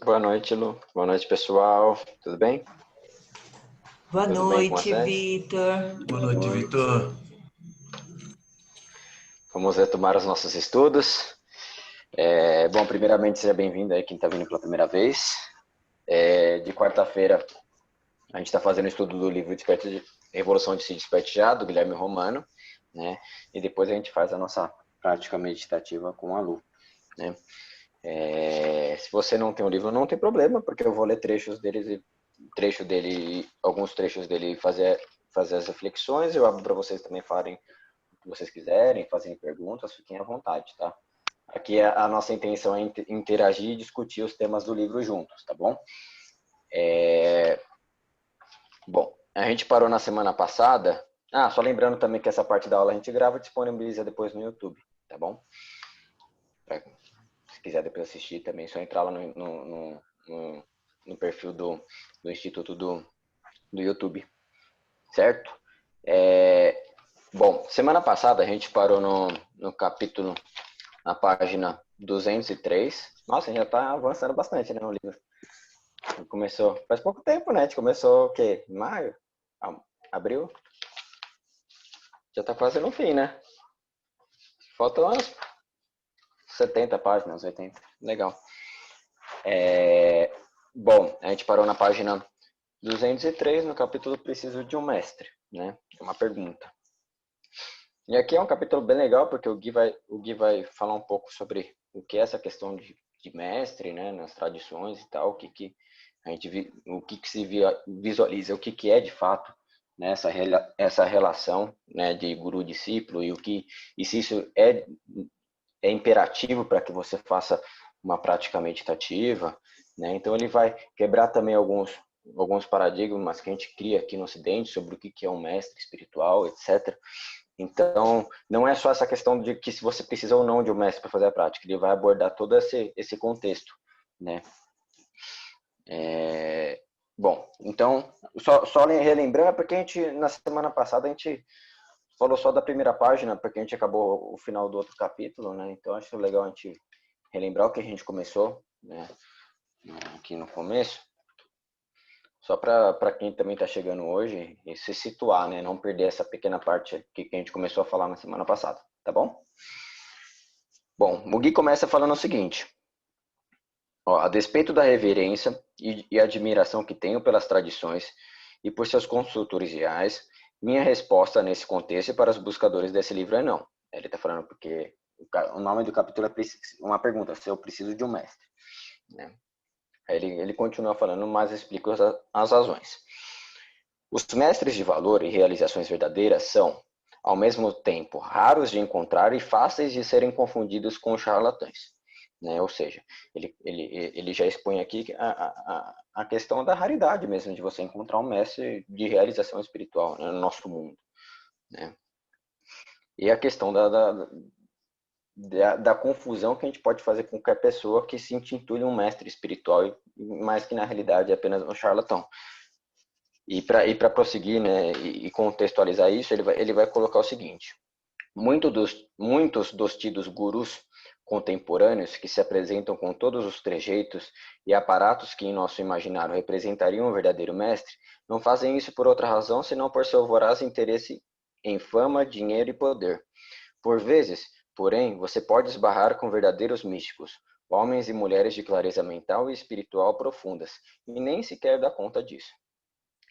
Boa noite, Lu. Boa noite, pessoal. Tudo bem? Boa Tudo bem com noite, vocês? Vitor. Boa Boa noite, noite. Vitor. Vamos retomar os nossos estudos. Bom, primeiramente, seja bem-vindo aí quem está vindo pela primeira vez. De quarta-feira, a gente está fazendo o estudo do livro Revolução de Se Desperte Já, do Guilherme Romano, né? E depois a gente faz a nossa prática meditativa com a Lu, né? Se você não tem o livro, não tem problema, porque eu vou ler alguns trechos dele e fazer as reflexões. Eu abro para vocês também falarem o que vocês quiserem, fazerem perguntas, fiquem à vontade, tá? Aqui a nossa intenção é interagir e discutir os temas do livro juntos, tá bom? Bom, a gente parou na semana passada. Só lembrando também que essa parte da aula a gente grava e disponibiliza depois no YouTube, tá bom? Se quiser depois assistir também, é só entrar lá no perfil do Instituto do YouTube, certo? Bom, semana passada a gente parou no capítulo, na página 203. Nossa, a gente já tá avançando bastante, né, no livro. Começou faz pouco tempo, né? A gente começou o quê? Em maio? Abril? Já tá quase no fim, né? Faltam umas 70 páginas, 80. Legal. Bom, a gente parou na página 203, no capítulo Preciso de um Mestre, né? É uma pergunta. E aqui é um capítulo bem legal, porque o Gui vai falar um pouco sobre o que é essa questão de mestre, né? Nas tradições e tal, o que se visualiza, o que é de fato, né, essa relação, né, de guru-discípulo e se isso é imperativo para que você faça uma prática meditativa, né? Então ele vai quebrar também alguns paradigmas que a gente cria aqui no Ocidente sobre o que é um mestre espiritual, etc. Então, não é só essa questão de que se você precisa ou não de um mestre para fazer a prática, ele vai abordar todo esse contexto, né? Bom, então, só relembrando, é porque na semana passada, a gente falou só da primeira página, porque a gente acabou o final do outro capítulo, né? Então, acho legal a gente relembrar o que a gente começou, né? Aqui no começo, só para quem também está chegando hoje e se situar, né? Não perder essa pequena parte que a gente começou a falar na semana passada, tá bom? Bom, o Gui começa falando o seguinte: a despeito da reverência e admiração que tenho pelas tradições e por seus construtores reais, minha resposta nesse contexto e para os buscadores desse livro é não. Ele está falando porque o nome do capítulo é uma pergunta: se eu preciso de um mestre, né? Aí ele continua falando, mas explica as razões. Os mestres de valor e realizações verdadeiras são, ao mesmo tempo, raros de encontrar e fáceis de serem confundidos com charlatães, né? Ou seja, ele já expõe aqui a questão da raridade mesmo de você encontrar um mestre de realização espiritual, né, no nosso mundo, né? E a questão da confusão que a gente pode fazer com qualquer pessoa que se intitule um mestre espiritual, mas que na realidade é apenas um charlatão. E para prosseguir, né, e contextualizar isso, ele vai colocar o seguinte: muitos dos tidos gurus contemporâneos que se apresentam com todos os trejeitos e aparatos que em nosso imaginário representariam um verdadeiro mestre, não fazem isso por outra razão senão por seu voraz interesse em fama, dinheiro e poder. Por vezes, porém, você pode esbarrar com verdadeiros místicos, homens e mulheres de clareza mental e espiritual profundas, e nem sequer dá conta disso.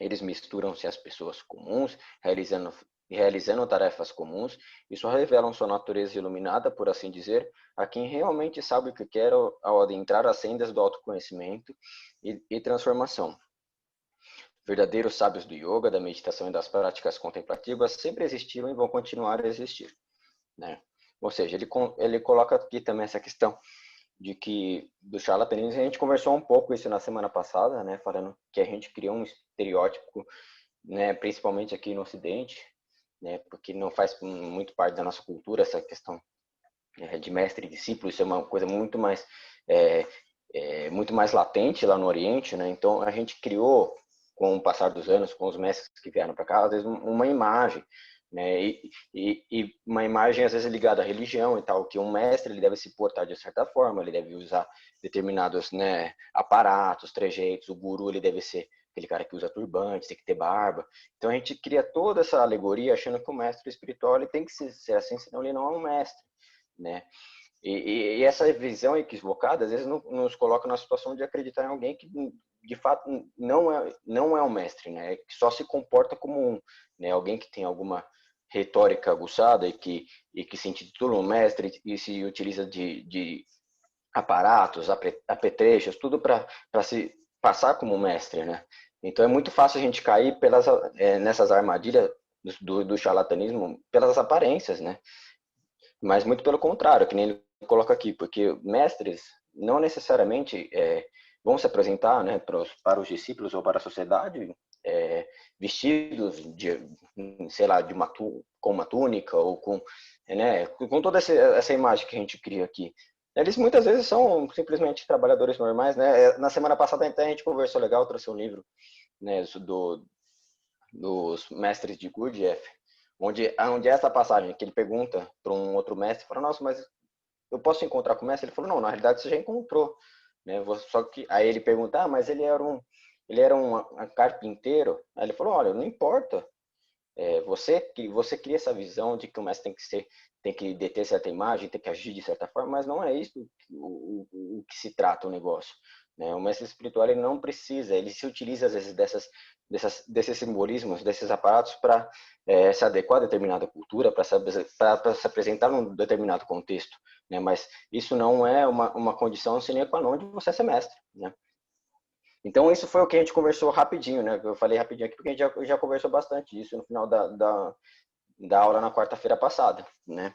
Eles misturam-se às pessoas comuns, realizando tarefas comuns, e só revelam sua natureza iluminada, por assim dizer, a quem realmente sabe o que quer ao adentrar as sendas do autoconhecimento e transformação. Verdadeiros sábios do yoga, da meditação e das práticas contemplativas sempre existiram e vão continuar a existir, né? Ou seja, ele coloca aqui também essa questão de que do charlatanismo, a gente conversou um pouco isso na semana passada, né, falando que a gente criou um estereótipo, né, principalmente aqui no Ocidente, né, porque não faz muito parte da nossa cultura essa questão de mestre e discípulo. Isso é uma coisa é, muito mais latente lá no Oriente, né? Então a gente criou, com o passar dos anos, com os mestres que vieram para cá, às vezes uma imagem, né? E uma imagem às vezes ligada à religião e tal, que um mestre ele deve se portar de certa forma, ele deve usar determinados, né, aparatos, trejeitos. O guru ele deve ser aquele cara que usa turbante, tem que ter barba. Então a gente cria toda essa alegoria achando que o mestre espiritual ele tem que ser assim, senão ele não é um mestre, né? E essa visão equivocada às vezes nos coloca na situação de acreditar em alguém que de fato não é um mestre, né? Que só se comporta como um, né? Alguém que tem alguma retórica aguçada e que se intitula um mestre e se utiliza de aparatos, apetrechos, tudo para se passar como mestre, né? Então é muito fácil a gente cair nessas armadilhas do charlatanismo pelas aparências, né? Mas muito pelo contrário, que nem ele coloca aqui, porque mestres não necessariamente vão se apresentar, né, para os discípulos ou para a sociedade vestidos de, sei lá, com uma túnica ou né, com toda essa imagem que a gente cria aqui. Eles muitas vezes são simplesmente trabalhadores normais, né? Na semana passada até a gente conversou legal, trouxe um livro, né, dos mestres de Gurdjieff, onde é essa passagem que ele pergunta para um outro mestre, fala, nossa, mas eu posso encontrar com o mestre? Ele falou, não, na realidade você já encontrou, né? Só que aí ele pergunta, mas ele era um carpinteiro. Aí ele falou, olha, não importa, você cria essa visão de que o mestre tem que deter certa imagem, tem que agir de certa forma, mas não é isso o que se trata o negócio, né? O mestre espiritual ele não precisa, ele se utiliza às vezes desses simbolismos, desses aparatos para se adequar a determinada cultura, para se apresentar num determinado contexto, né? Mas isso não é uma condição sine qua non de você ser mestre, né? Então, isso foi o que a gente conversou rapidinho, né? Eu falei rapidinho aqui porque a gente já conversou bastante disso no final da aula na quarta-feira passada, né?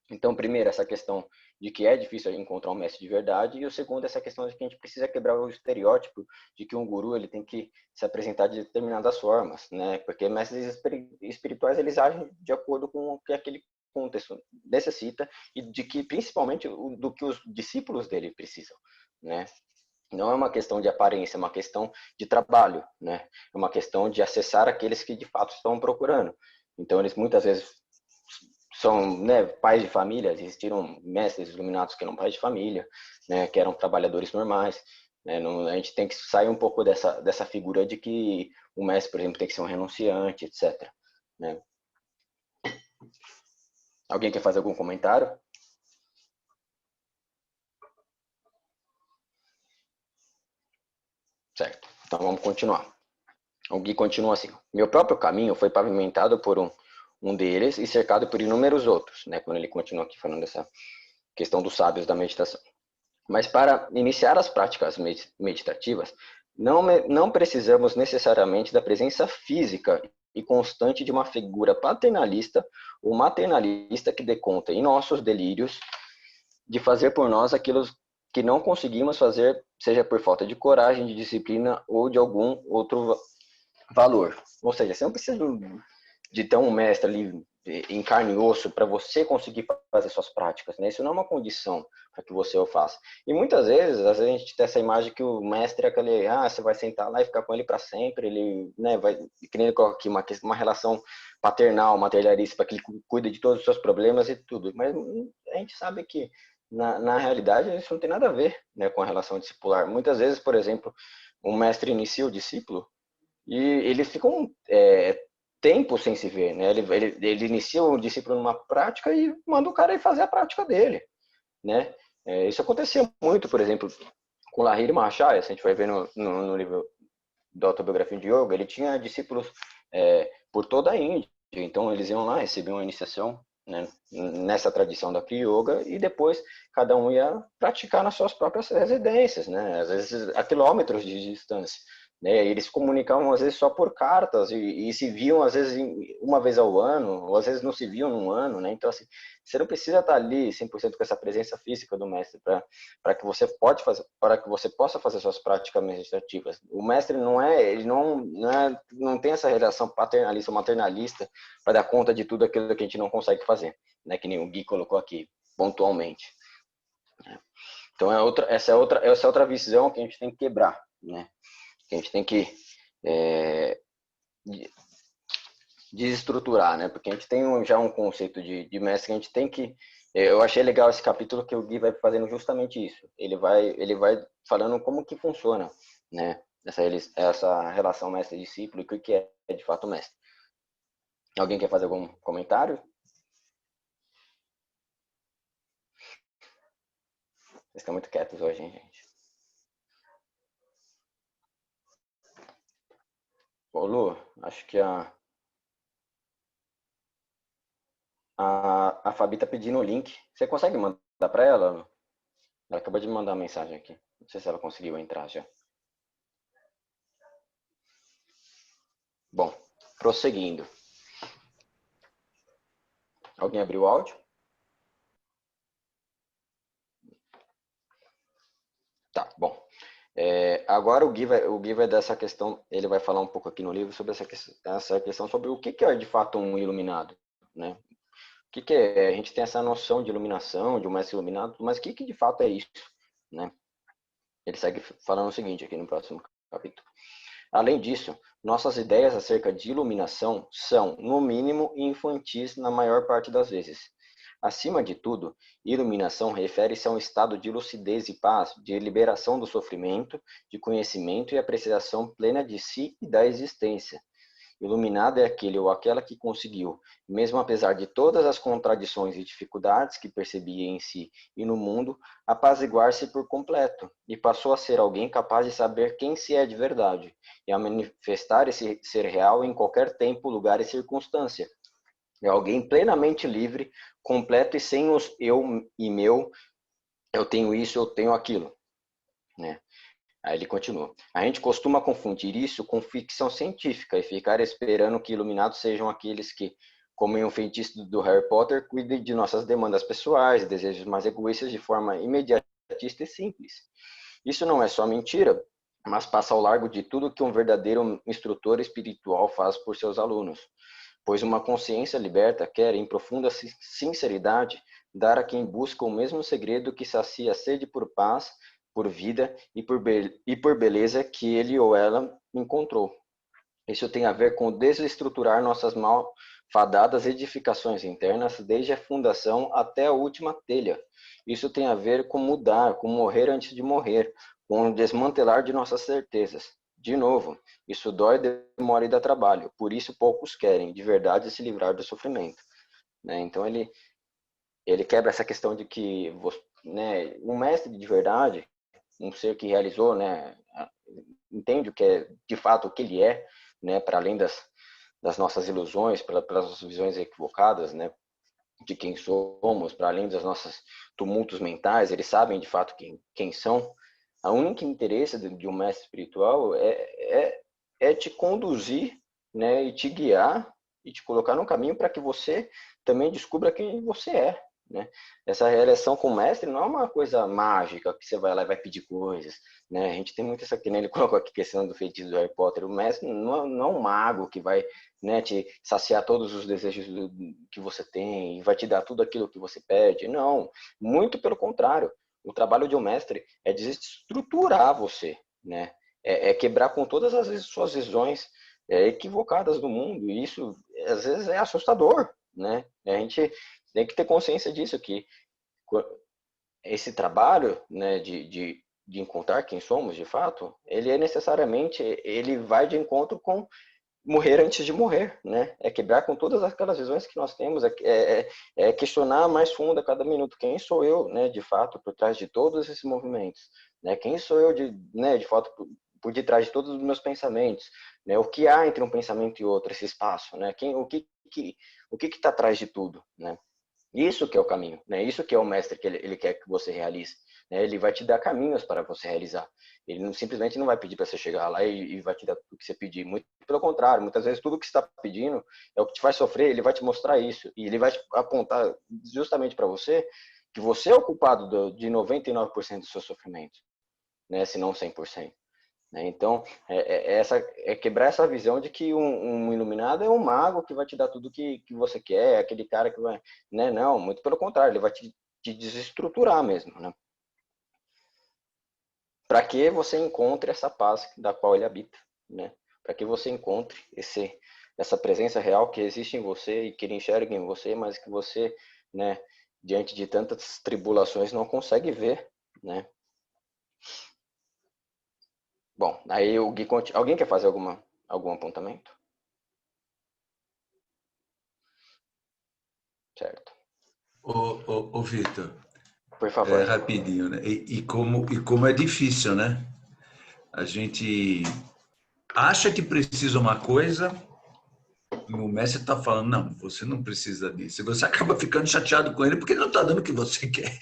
Então, primeiro, essa questão de que é difícil encontrar um mestre de verdade, e o segundo, essa questão de que a gente precisa quebrar o estereótipo de que um guru ele tem que se apresentar de determinadas formas, né? Porque mestres espirituais eles agem de acordo com o que aquele contexto necessita e de que principalmente do que os discípulos dele precisam, né? Não é uma questão de aparência, é uma questão de trabalho, né? É uma questão de acessar aqueles que de fato estão procurando. Então, eles muitas vezes são, né, pais de família, existiram mestres iluminados que eram pais de família, né, que eram trabalhadores normais, né? Não, a gente tem que sair um pouco dessa figura de que o mestre, por exemplo, tem que ser um renunciante, etc. Né? Alguém quer fazer algum comentário? Certo, então vamos continuar. O Gui continua assim: meu próprio caminho foi pavimentado por um deles e cercado por inúmeros outros, né? Quando ele continua aqui falando dessa questão dos sábios da meditação. Mas para iniciar as práticas meditativas, não precisamos necessariamente da presença física e constante de uma figura paternalista ou maternalista que dê conta, em nossos delírios, de fazer por nós aquilo que não conseguimos fazer, seja por falta de coragem, de disciplina ou de algum outro valor. Ou seja, você não precisa de ter um mestre ali em carne e osso para você conseguir fazer suas práticas, né? Isso não é uma condição para que você o faça. E muitas vezes, às vezes a gente tem essa imagem que o mestre é aquele, você vai sentar lá e ficar com ele para sempre, ele, né, vai, que nem ele coloca aqui, uma relação paternal, materialista, para que ele cuide de todos os seus problemas e tudo. Mas a gente sabe que na realidade isso não tem nada a ver, né, com a relação discipular. Muitas vezes, por exemplo, um mestre inicia o discípulo e eles ficam tempo sem se ver, né? Ele inicia o discípulo numa prática e manda o cara ir fazer a prática dele, né? Isso acontecia muito, por exemplo, com Lahiri Mahachaya, se a gente vai ver no livro da autobiografia de Yoga, ele tinha discípulos por toda a Índia, então eles iam lá, recebiam a iniciação, né, nessa tradição da Kriya Yoga e depois cada um ia praticar nas suas próprias residências, né? Às vezes a quilômetros de distância. Né, eles se comunicavam às vezes só por cartas e se viam às vezes uma vez ao ano, ou às vezes não se viam num ano, né? Então assim, você não precisa estar ali 100% com essa presença física do mestre para que você para que você possa fazer suas práticas meditativas. O mestre ele não tem essa relação paternalista ou maternalista para dar conta de tudo aquilo que a gente não consegue fazer, né? Que nem o Gui colocou aqui pontualmente. Então essa é outra visão que a gente tem que quebrar, né? Que a gente tem que desestruturar, né? Porque a gente tem já um conceito de mestre que a gente tem que... Eu achei legal esse capítulo que o Gui vai fazendo justamente isso. Ele vai falando como que funciona, né? Essa relação mestre-discípulo e o que é de fato mestre. Alguém quer fazer algum comentário? Vocês estão muito quietos hoje, hein, gente? Ô, Lu, acho que a Fabi tá pedindo o link. Você consegue mandar para ela, Lu? Ela acabou de me mandar uma mensagem aqui. Não sei se ela conseguiu entrar já. Bom, prosseguindo. Alguém abriu o áudio? Tá, bom. Agora o Gui vai dar essa questão, ele vai falar um pouco aqui no livro sobre essa questão sobre o que é de fato um iluminado, né? O que é? A gente tem essa noção de iluminação, de um mestre iluminado, mas o que de fato é isso, né? Ele segue falando o seguinte aqui no próximo capítulo. Além disso, nossas ideias acerca de iluminação são, no mínimo, infantis na maior parte das vezes. Acima de tudo, iluminação refere-se a um estado de lucidez e paz, de liberação do sofrimento, de conhecimento e apreciação plena de si e da existência. Iluminado é aquele ou aquela que conseguiu, mesmo apesar de todas as contradições e dificuldades que percebia em si e no mundo, apaziguar-se por completo, e passou a ser alguém capaz de saber quem se é de verdade, e a manifestar esse ser real em qualquer tempo, lugar e circunstância. É alguém plenamente livre, completo e sem os eu e meu, eu tenho isso, eu tenho aquilo, né? Aí ele continua. A gente costuma confundir isso com ficção científica e ficar esperando que iluminados sejam aqueles que, como em um feitiço do Harry Potter, cuidem de nossas demandas pessoais, desejos mais egoístas de forma imediatista e simples. Isso não é só mentira, mas passa ao largo de tudo que um verdadeiro instrutor espiritual faz por seus alunos. Pois uma consciência liberta quer, em profunda sinceridade, dar a quem busca o mesmo segredo que sacia a sede por paz, por vida e por beleza que ele ou ela encontrou. Isso tem a ver com desestruturar nossas mal fadadas edificações internas, desde a fundação até a última telha. Isso tem a ver com mudar, com morrer antes de morrer, com o desmantelar de nossas certezas. De novo, isso dói, demora e dá trabalho. Por isso poucos querem, de verdade, se livrar do sofrimento. Né? Então ele quebra essa questão de que, né, um mestre de verdade, um ser que realizou, né, entende o que é de fato o que ele é, né, para além das nossas ilusões, pelas nossas visões equivocadas, né, de quem somos, para além dos nossos tumultos mentais, eles sabem de fato quem são. A única interesse de um mestre espiritual é te conduzir, né, e te guiar e te colocar no caminho para que você também descubra quem você é. Né? Essa relação com o mestre não é uma coisa mágica que você vai lá e vai pedir coisas. Né? A gente tem muito essa aqui, né? Ele colocou aqui a questão do feitiço do Harry Potter. O mestre não é um mago que vai, né, te saciar todos os desejos que você tem e vai te dar tudo aquilo que você pede. Não, muito pelo contrário. O trabalho de um mestre é desestruturar você, né? É quebrar com todas as suas visões equivocadas do mundo. E isso, às vezes, é assustador, né? A gente tem que ter consciência disso, que esse trabalho, né, de encontrar quem somos, de fato, ele é necessariamente, ele vai de encontro com morrer antes de morrer, né? É quebrar com todas aquelas visões que nós temos, é questionar mais fundo a cada minuto quem sou eu, né? De fato, por trás de todos esses movimentos, né? Quem sou eu né? De fato, por detrás de todos os meus pensamentos, né? O que há entre um pensamento e outro, esse espaço, né? O que está atrás de tudo, né? Isso que é o caminho, né? Isso que é o mestre que ele quer que você realize, né? Ele vai te dar caminhos para você realizar. Ele simplesmente não vai pedir para você chegar lá e vai te dar tudo que você pedir. Muito pelo contrário, muitas vezes tudo que você está pedindo é o que te faz sofrer. Ele vai te mostrar isso e ele vai apontar justamente para você que você é o culpado de 99% do seu sofrimento, né? Se não 100%. Né? Então, quebrar essa visão de que um iluminado é um mago que vai te dar tudo que você quer, aquele cara que vai... Né? Não, muito pelo contrário, ele vai te desestruturar mesmo. Né? Para que você encontre essa paz da qual ele habita. Né? Para que você encontre essa presença real que existe em você e que ele enxerga em você, mas que você, né, diante de tantas tribulações não consegue ver, né? Bom, aí o Gui, alguém quer fazer algum apontamento? Certo. Ô Vitor, Por favor. rapidinho, né? E como é difícil, né? A gente acha que precisa uma coisa, e o mestre está falando, não, você não precisa disso. E você acaba ficando chateado com ele porque ele não está dando o que você quer.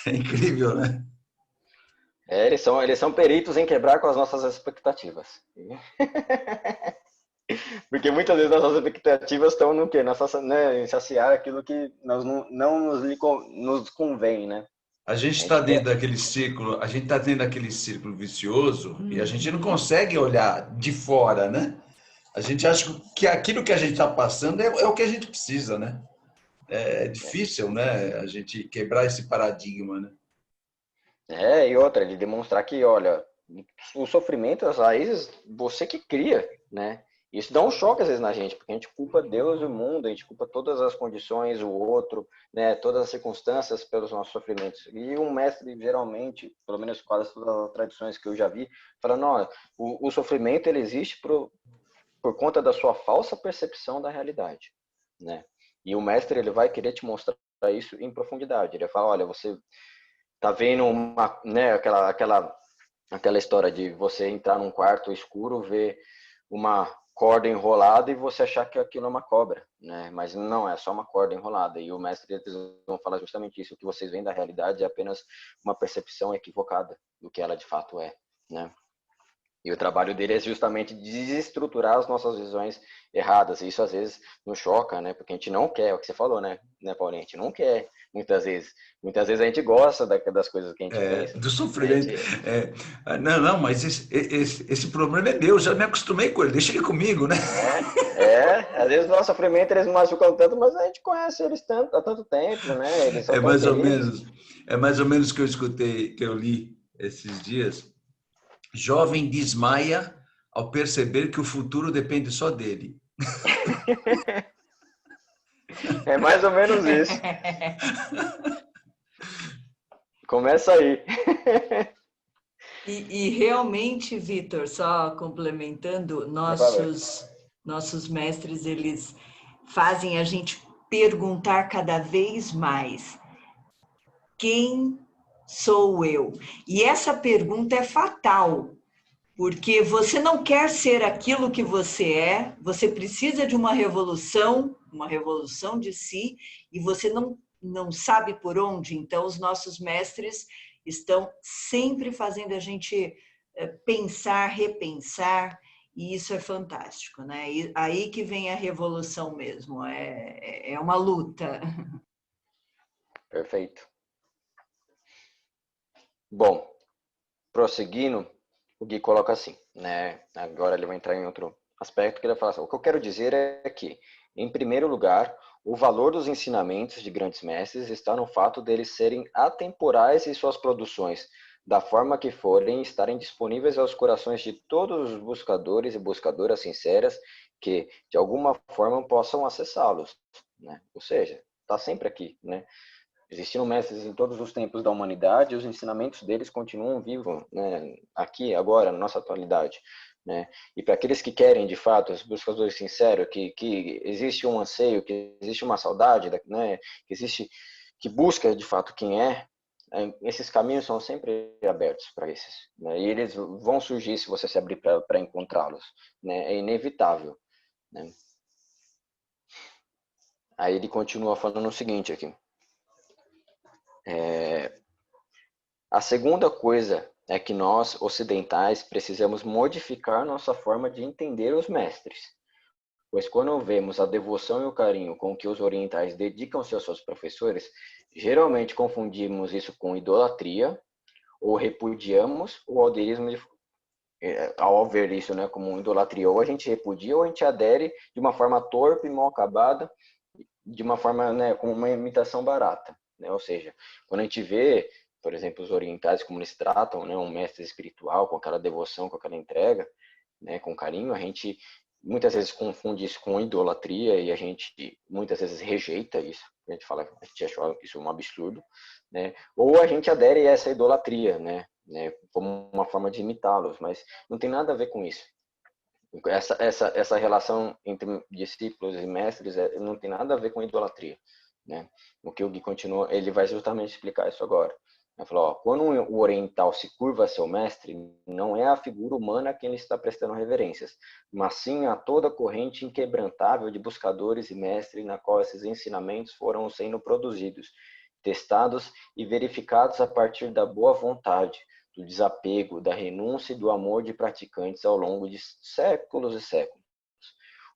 É incrível, né? Eles são peritos em quebrar com as nossas expectativas. Porque muitas vezes nossas expectativas estão no quê? Né, em saciar aquilo que nós não nos convém, né? A gente A está gente quer. dentro daquele círculo, a gente está dentro daquele círculo vicioso e a gente não consegue olhar de fora, né? A gente acha que aquilo que a gente está passando é o que a gente precisa, né? É difícil, né? A gente quebrar esse paradigma, né? E outra, de demonstrar que, olha, o sofrimento, as raízes, você que cria, né? Isso dá um choque às vezes na gente, porque a gente culpa Deus e o mundo, a gente culpa todas as condições, o outro, né? Todas as circunstâncias pelos nossos sofrimentos. E um mestre, geralmente, pelo menos quase todas as tradições que eu já vi, falando, ó, o sofrimento ele existe por conta da sua falsa percepção da realidade, né? E o mestre ele vai querer te mostrar isso em profundidade. Ele fala, olha, você tá vendo né, aquela história de você entrar num quarto escuro, ver uma corda enrolada e você achar que aquilo é uma cobra, né? Mas não, é só uma corda enrolada. E o mestre eles vão falar justamente isso. O que vocês veem da realidade é apenas uma percepção equivocada do que ela de fato é, né? E o trabalho dele é justamente desestruturar as nossas visões erradas. E isso às vezes nos choca, né? Porque a gente não quer, é o que você falou, né, Paulinho? A gente não quer, muitas vezes. Muitas vezes a gente gosta das coisas que a gente pensa. Do A sofrimento. gente, Não, mas esse problema é meu, já me acostumei com ele, deixa ele comigo, né? às vezes o nosso sofrimento eles machucam tanto, mas a gente conhece eles há tanto tempo, né? Eles são É tão mais ou queridos. menos, é mais ou menos o que eu escutei, que eu li esses dias. Jovem desmaia ao perceber que o futuro depende só dele. É mais ou menos isso. Começa aí. E realmente, Vitor, só complementando, Por favor. nossos mestres, eles fazem a gente perguntar cada vez mais: quem sou eu? E essa pergunta é fatal, porque você não quer ser aquilo que você precisa de uma revolução de si, e você não sabe por onde. Então, os nossos mestres estão sempre fazendo a gente pensar, repensar, e isso é fantástico, né? E aí que vem a revolução mesmo, é uma luta. Perfeito. Bom, prosseguindo, o Gui coloca assim, né? Agora ele vai entrar em outro aspecto que ele vai falar assim, o que eu quero dizer é que, em primeiro lugar, o valor dos ensinamentos de grandes mestres está no fato deles serem atemporais em suas produções, da forma que forem, estarem disponíveis aos corações de todos os buscadores e buscadoras sinceras que, de alguma forma, possam acessá-los, né? Ou seja, está sempre aqui, né? Existiram mestres em todos os tempos da humanidade e os ensinamentos deles continuam vivos, né, aqui, agora, na nossa atualidade. Né? E para aqueles que querem, de fato, os buscadores sinceros, que existe um anseio, que existe uma saudade, né, que existe, que busca, de fato, quem esses caminhos são sempre abertos para esses. Né? E eles vão surgir se você se abrir para encontrá-los. Né? É inevitável. Né? Aí ele continua falando o seguinte aqui. A segunda coisa é que nós, ocidentais, precisamos modificar nossa forma de entender os mestres, pois quando vemos a devoção e o carinho com que os orientais dedicam-se aos seus professores, geralmente confundimos isso com idolatria, ou repudiamos o aldeísmo ao ver isso, né, como idolatria, ou a gente repudia ou a gente adere de uma forma torpe e mal acabada, de uma forma, né, como uma imitação barata, né? Ou seja, quando a gente vê, por exemplo, os orientais como eles tratam, né, um mestre espiritual com aquela devoção, com aquela entrega, né, com carinho, a gente muitas vezes confunde isso com idolatria e a gente muitas vezes rejeita isso. A gente fala, a gente acha isso um absurdo, né? Ou a gente adere a essa idolatria, né? Como uma forma de imitá-los, mas não tem nada a ver com isso. Essa relação entre discípulos e mestres não tem nada a ver com idolatria, né? O que o Gui continua, ele vai justamente explicar isso agora. Ele falou, ó, quando o oriental se curva a seu mestre, não é a figura humana a quem ele está prestando reverências, mas sim a toda a corrente inquebrantável de buscadores e mestres na qual esses ensinamentos foram sendo produzidos, testados e verificados a partir da boa vontade, do desapego, da renúncia e do amor de praticantes ao longo de séculos e séculos.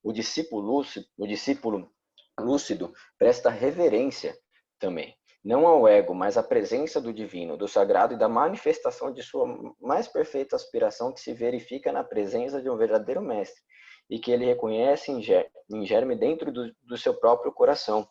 O discípulo lúcido presta reverência também, não ao ego, mas à presença do divino, do sagrado e da manifestação de sua mais perfeita aspiração que se verifica na presença de um verdadeiro mestre e que ele reconhece em germe dentro do seu próprio coração,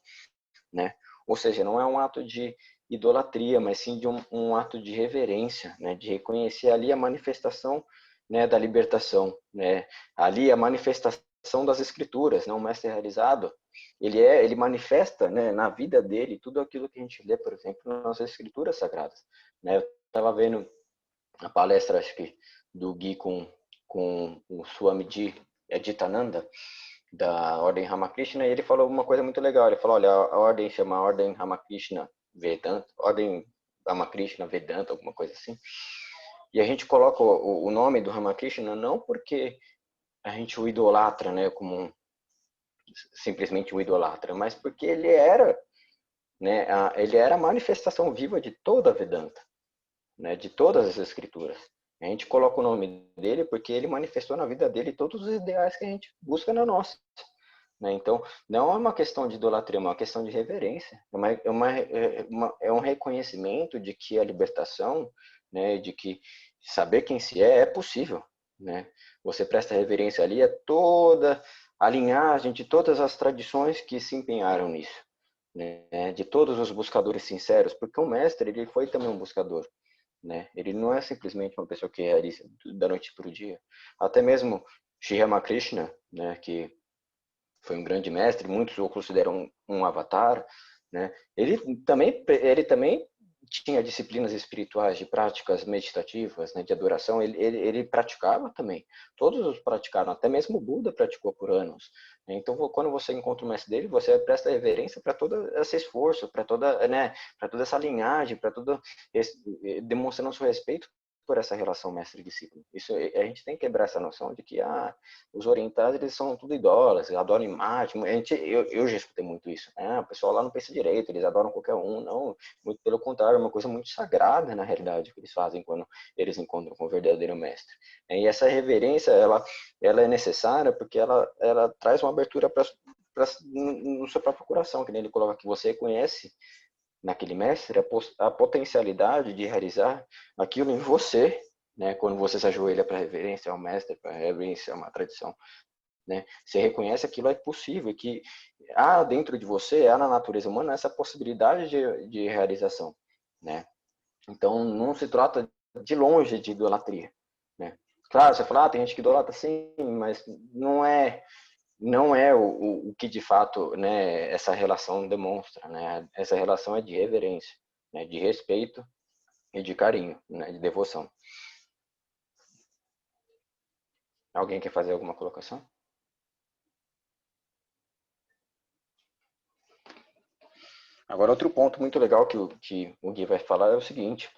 né? Ou seja, não é um ato de idolatria, mas sim de um ato de reverência, né? De reconhecer ali a manifestação, né, da libertação, né? Ali a manifestação das escrituras, né? Um mestre realizado, ele manifesta, né, na vida dele tudo aquilo que a gente lê, por exemplo, nas escrituras sagradas, né? Eu estava vendo a palestra, acho que do Gui com o Swamiji Aditananda, da Ordem Ramakrishna, e ele falou uma coisa muito legal. Ele falou, olha, a ordem chama Ordem Ramakrishna Vedanta, Ordem Ramakrishna Vedanta, alguma coisa assim. E a gente coloca o nome do Ramakrishna não porque a gente o idolatra, né, como simplesmente o idolatra, mas porque ele era, né, ele era a manifestação viva de toda a Vedanta, né, de todas as escrituras. A gente coloca o nome dele porque ele manifestou na vida dele todos os ideais que a gente busca na nossa. Né? Então, não é uma questão de idolatria, é uma questão de reverência. É um reconhecimento de que a libertação, né, de que saber quem se é possível. Né? Você presta reverência ali a toda a linhagem de todas as tradições que se empenharam nisso. Né? De todos os buscadores sinceros, porque o mestre ele foi também um buscador. Né? Ele não é simplesmente uma pessoa que realiza da noite para o dia. Até mesmo Sri Ramakrishna, né, que foi um grande mestre, muitos o consideram um avatar, né? Ele também tinha disciplinas espirituais, de práticas meditativas, né, de adoração, ele praticava também. Todos os praticaram, até mesmo o Buda praticou por anos. Então, quando você encontra o mestre dele, você presta reverência para todo esse esforço, para toda, né, para toda essa linhagem, para todo demonstrando seu respeito por essa relação mestre-discípulo. Isso a gente tem que quebrar essa noção de que os orientais eles são tudo idólatras, adoram imagem. Eu já escutei muito isso. O pessoal lá não pensa direito, eles adoram qualquer um. Não, muito pelo contrário, é uma coisa muito sagrada na realidade que eles fazem quando eles encontram com o verdadeiro mestre. E essa reverência ela é necessária porque ela traz uma abertura no seu próprio coração, que nem ele coloca que você conhece naquele mestre a potencialidade de realizar aquilo em você, né? Quando você se ajoelha para reverência ao mestre, para reverência a uma tradição, né? Você reconhece aquilo é possível, que há dentro de você, há na natureza humana essa possibilidade de realização, né? Então não se trata de longe de idolatria, né? Claro, você fala, tem gente que idolatra sim, mas não é o que de fato, né, essa relação demonstra, né? Essa relação é de reverência, né, de respeito e de carinho, né, de devoção. Alguém quer fazer alguma colocação? Agora, outro ponto muito legal que o Gui vai falar é o seguinte.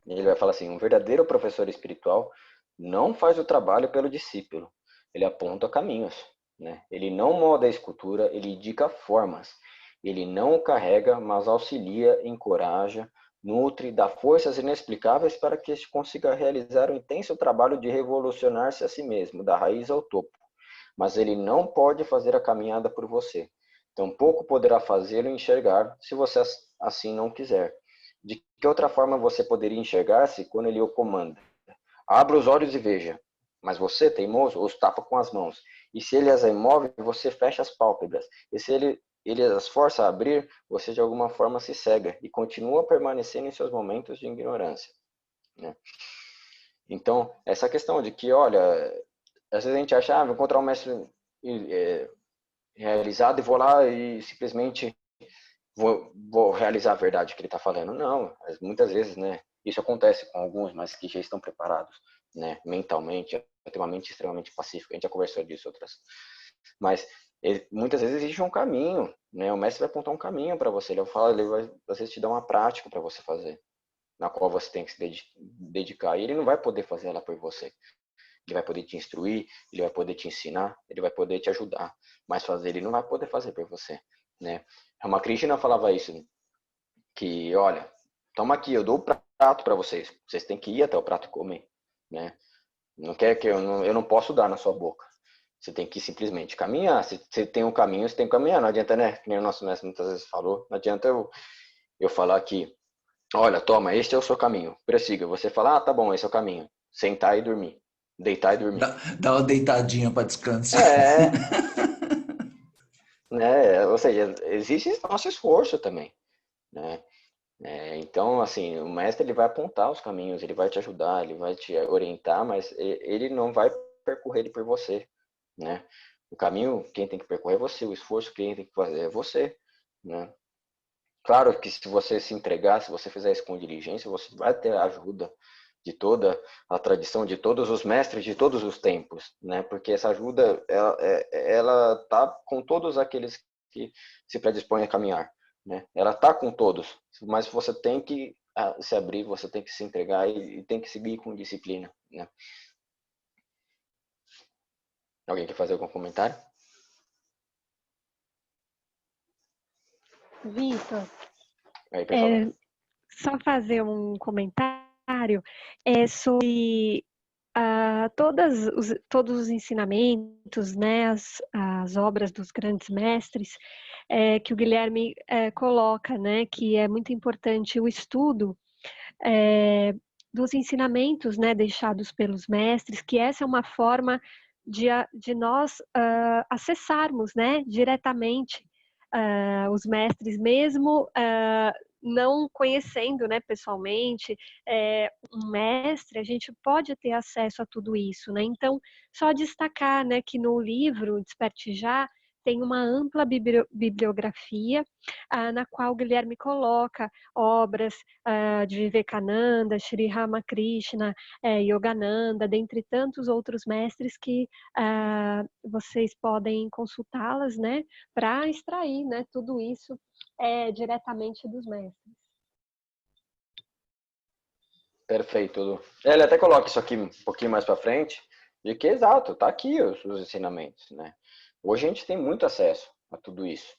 Ele vai falar assim, um verdadeiro professor espiritual não faz o trabalho pelo discípulo, ele aponta caminhos. Né? Ele não molda a escultura, ele indica formas. Ele não o carrega, mas auxilia, encoraja, nutre, dá forças inexplicáveis para que este consiga realizar o intenso trabalho de revolucionar-se a si mesmo, da raiz ao topo. Mas ele não pode fazer a caminhada por você. Tampouco poderá fazê-lo enxergar, se você assim não quiser. De que outra forma você poderia enxergar-se quando ele o comanda? Abra os olhos e veja. Mas você, teimoso, os tapa com as mãos. E se ele as remove, você fecha as pálpebras. E se ele as força a abrir, você de alguma forma se cega e continua permanecendo em seus momentos de ignorância. Né? Então, essa questão de que, olha, às vezes a gente acha, vou encontrar um mestre realizado e vou lá e simplesmente vou realizar a verdade que ele está falando. Não, muitas vezes, né, isso acontece com alguns, mas que já estão preparados, né, mentalmente, tem uma mente extremamente pacífica, a gente já conversou disso outras. Mas muitas vezes existe um caminho, né, o mestre vai apontar um caminho para você, ele vai às vezes te dar uma prática para você fazer, na qual você tem que se dedicar, e ele não vai poder fazer ela por você. Ele vai poder te instruir, ele vai poder te ensinar, ele vai poder te ajudar, mas fazer ele não vai poder fazer por você, né? Ramakrishna falava isso, que olha, toma aqui, eu dou o prato para vocês, vocês têm que ir até o prato e comer, né? Não quer que eu não posso dar na sua boca. Você tem que simplesmente caminhar. Se você tem um caminho, você tem que caminhar. Não adianta, né? Que nem o nosso mestre muitas vezes falou. Não adianta eu falar aqui, olha, toma, este é o seu caminho. Persiga. Você fala, tá bom, esse é o caminho. Sentar e dormir. Deitar e dormir. Dá uma deitadinha para descansar. É, né? Ou seja, existe nosso esforço também, né? Então, assim, o mestre ele vai apontar os caminhos, ele vai te ajudar, ele vai te orientar, mas ele não vai percorrer ele por você, né? O caminho, quem tem que percorrer é você, o esforço, quem tem que fazer é você, né? Claro que se você se entregar, se você fizer isso com diligência, você vai ter a ajuda de toda a tradição, de todos os mestres de todos os tempos, né? Porque essa ajuda, ela tá com todos aqueles que se predispõem a caminhar, né? Ela tá com todos, mas você tem que se abrir, você tem que se entregar e tem que seguir com disciplina, né? Alguém quer fazer algum comentário? Vitor, Aí, pessoal. só fazer um comentário sobre todos os ensinamentos, né, as obras dos grandes mestres, que o Guilherme coloca, né, que é muito importante o estudo dos ensinamentos, né, deixados pelos mestres, que essa é uma forma de nós acessarmos, né, diretamente os mestres, mesmo não conhecendo, né, pessoalmente um mestre, a gente pode ter acesso a tudo isso, né? Então, só destacar, né, que no livro Desperte Já tem uma ampla bibliografia na qual o Guilherme coloca obras de Vivekananda, Sri Ramakrishna, Yogananda, dentre tantos outros mestres que vocês podem consultá-las, né, para extrair, né, tudo isso diretamente dos mestres. Perfeito, Lu. Ele até coloca isso aqui um pouquinho mais para frente, de que exato, tá aqui os ensinamentos, né? Hoje a gente tem muito acesso a tudo isso,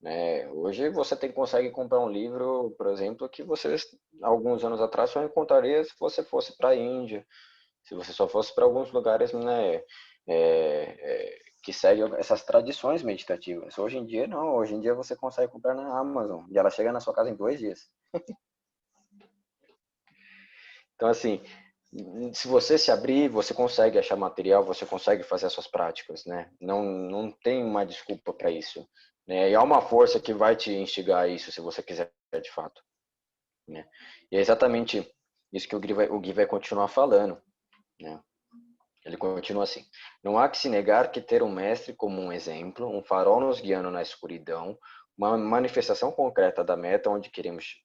né? Hoje você consegue comprar um livro, por exemplo, que você alguns anos atrás só encontraria se você fosse para a Índia, se você só fosse para alguns lugares, né, que seguem essas tradições meditativas. Hoje em dia não, hoje em dia você consegue comprar na Amazon e ela chega na sua casa em 2 dias. Então, assim, se você se abrir, você consegue achar material, você consegue fazer as suas práticas, né? Não tem uma desculpa para isso, né? E há uma força que vai te instigar a isso, se você quiser de fato, né? E é exatamente isso que o Gui vai continuar falando, né? Ele continua assim: não há que se negar que ter um mestre como um exemplo, um farol nos guiando na escuridão, uma manifestação concreta da meta onde queremos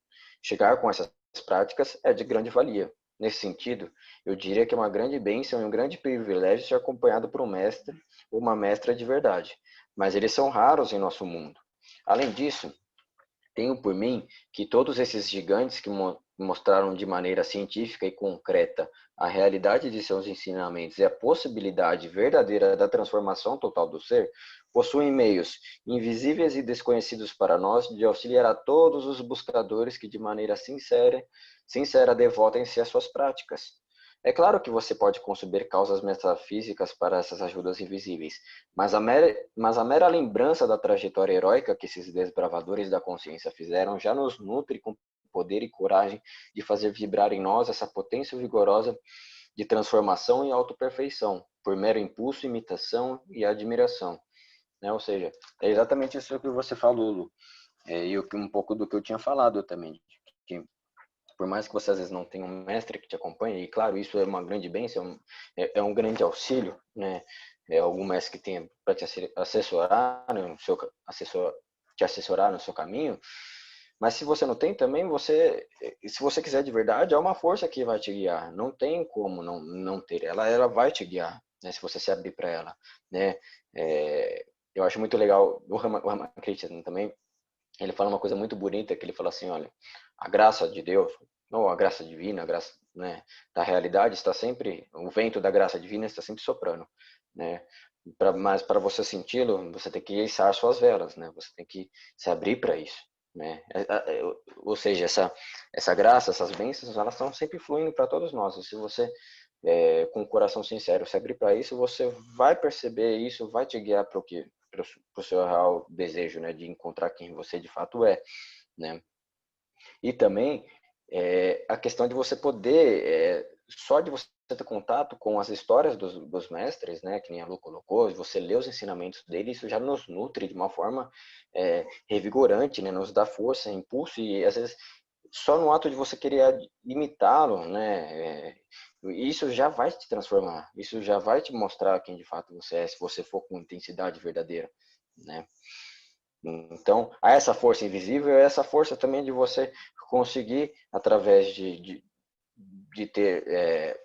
chegar com essas práticas é de grande valia. Nesse sentido, eu diria que é uma grande bênção e um grande privilégio ser acompanhado por um mestre ou uma mestra de verdade, mas eles são raros em nosso mundo. Além disso, tenho por mim que todos esses gigantes que mostraram de maneira científica e concreta a realidade de seus ensinamentos e a possibilidade verdadeira da transformação total do ser, possuem meios invisíveis e desconhecidos para nós de auxiliar a todos os buscadores que de maneira sincera devotem-se às suas práticas. É claro que você pode conceber causas metafísicas para essas ajudas invisíveis, mas a mera lembrança da trajetória heróica que esses desbravadores da consciência fizeram já nos nutre com poder e coragem de fazer vibrar em nós essa potência vigorosa de transformação e autoperfeição, por mero impulso, imitação e admiração. Ou seja, é exatamente isso que você falou, Lu. E um pouco do que eu tinha falado também. Que por mais que você às vezes não tenha um mestre que te acompanhe, e claro, isso é uma grande bênção, é um grande auxílio, né? Algum mestre que tenha para te assessorar, né? Te assessorar no seu caminho. Mas se você não tem também, se você quiser de verdade, é uma força que vai te guiar. Não tem como não ter. Ela vai te guiar, né? Se você se abrir para ela, né? Eu acho muito legal o Ramakrishna também. Ele fala uma coisa muito bonita, que ele fala assim, olha, a graça de Deus, ou a graça divina, a graça, né, da realidade está sempre, o vento da graça divina está sempre soprando, né? Mas para você senti-lo, você tem que içar suas velas, né? Você tem que se abrir para isso, né? Ou seja, essa graça, essas bênçãos, elas estão sempre fluindo para todos nós. E se você, com o coração sincero, se abrir para isso, você vai perceber isso, vai te guiar para o seu real desejo, né, de encontrar quem você de fato é, né? E também a questão de você poder, só de você ter contato com as histórias dos mestres, né, que nem a Lu colocou, você lê os ensinamentos dele, isso já nos nutre de uma forma revigorante, né, nos dá força, impulso, e às vezes só no ato de você querer imitá-lo, né, isso já vai te transformar, isso já vai te mostrar quem de fato você é, se você for com intensidade verdadeira, né? Então, há essa força invisível, essa força também de você conseguir, através de ter,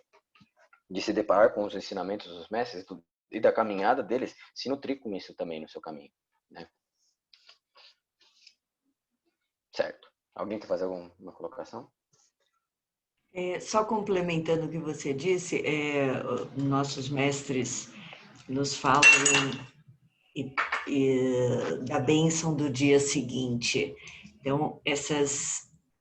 de se deparar com os ensinamentos dos mestres e da caminhada deles, se nutrir com isso também no seu caminho, né? Certo. Alguém quer fazer alguma colocação? Só complementando o que você disse, nossos mestres nos falam da bênção do dia seguinte. Então,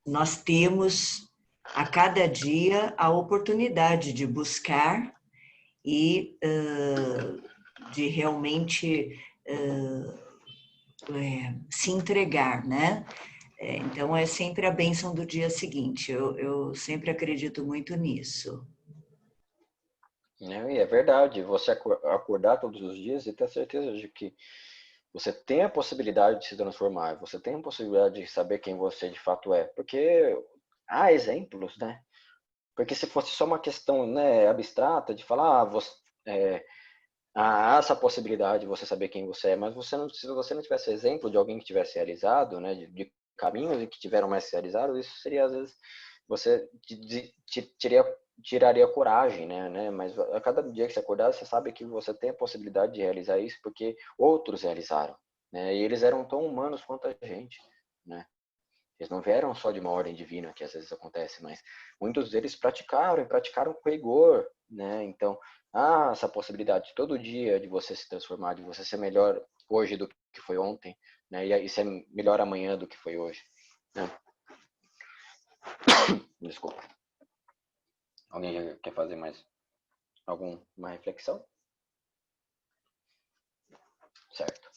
nós temos a cada dia a oportunidade de buscar e de realmente se entregar, né? Então, é sempre a bênção do dia seguinte. Eu sempre acredito muito nisso. E é verdade, você acordar todos os dias e ter certeza de que você tem a possibilidade de se transformar, você tem a possibilidade de saber quem você de fato é, porque há exemplos, né? Porque se fosse só uma questão, né, abstrata de falar, há essa possibilidade de você saber quem você é, mas se você não tivesse exemplo de alguém que tivesse realizado, né, de caminhos e que tiveram mais realizados, isso seria às vezes você tiraria coragem, né? Mas a cada dia que você acordar, você sabe que você tem a possibilidade de realizar isso porque outros realizaram, né? E eles eram tão humanos quanto a gente, né? Eles não vieram só de uma ordem divina, que às vezes acontece, mas muitos deles praticaram e praticaram com rigor, né? Então, há essa possibilidade todo dia de você se transformar, de você ser melhor hoje do que foi ontem, né? E ser melhor amanhã do que foi hoje, né? Desculpa. Alguém quer fazer mais alguma reflexão? Certo.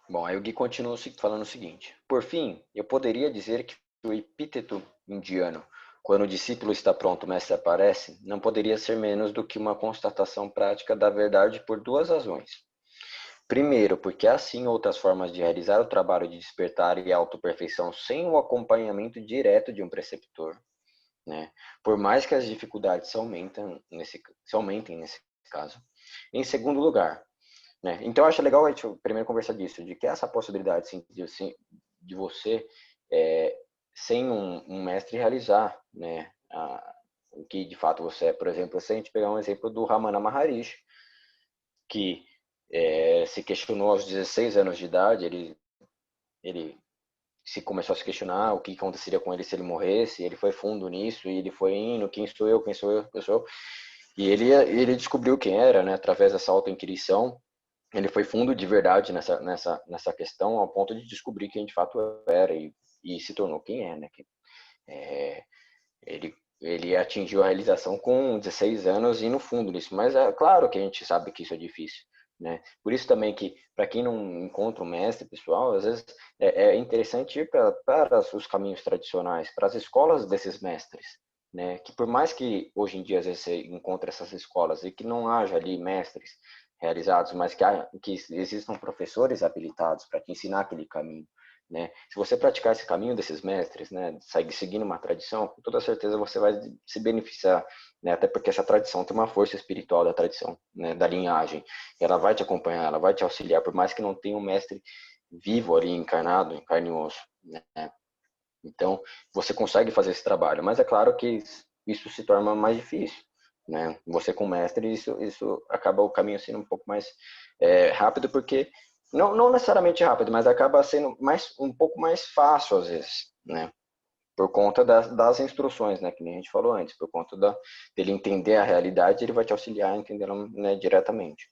Bom, aí o Gui continua falando o seguinte. Por fim, eu poderia dizer que o epíteto indiano, quando o discípulo está pronto, o mestre aparece, não poderia ser menos do que uma constatação prática da verdade por duas razões. Primeiro, porque há sim outras formas de realizar o trabalho de despertar e autoperfeição sem o acompanhamento direto de um preceptor, né? Por mais que as dificuldades se aumentem nesse caso. Em segundo lugar, né? Então, eu acho legal a gente primeiro conversar disso, de que essa possibilidade sim, de você, sem um mestre, realizar, né, o que de fato você é. Por exemplo, se a gente pegar um exemplo do Ramana Maharishi, que se questionou aos 16 anos de idade, ele começou a se questionar o que aconteceria com ele se ele morresse, ele foi fundo nisso, e ele foi indo, quem sou eu, quem sou eu, e ele descobriu quem era, né, através dessa auto-inquirição. Ele foi fundo de verdade nessa questão, ao ponto de descobrir quem de fato era e se tornou quem é, né? Ele atingiu a realização com 16 anos e no fundo nisso, mas é claro que a gente sabe que isso é difícil, né? Por isso também que, para quem não encontra um mestre pessoal, às vezes é interessante ir para os caminhos tradicionais, para as escolas desses mestres, né? Que por mais que hoje em dia às vezes você encontre essas escolas e que não haja ali mestres realizados, mas que existam professores habilitados para te ensinar aquele caminho, né? Se você praticar esse caminho desses mestres, né, seguindo uma tradição, com toda certeza você vai se beneficiar, né? Até porque essa tradição tem uma força espiritual da tradição, né, da linhagem. Ela vai te acompanhar, ela vai te auxiliar, por mais que não tenha um mestre vivo ali, encarnado, em carne e osso, né? Então, você consegue fazer esse trabalho, mas é claro que isso se torna mais difícil, né? Você com mestre, isso acaba o caminho sendo um pouco mais rápido, porque não necessariamente rápido, mas acaba sendo um pouco mais fácil às vezes, né? Por conta das instruções, né? Que nem a gente falou antes, por conta dele entender a realidade, ele vai te auxiliar a entendê-la, né, diretamente.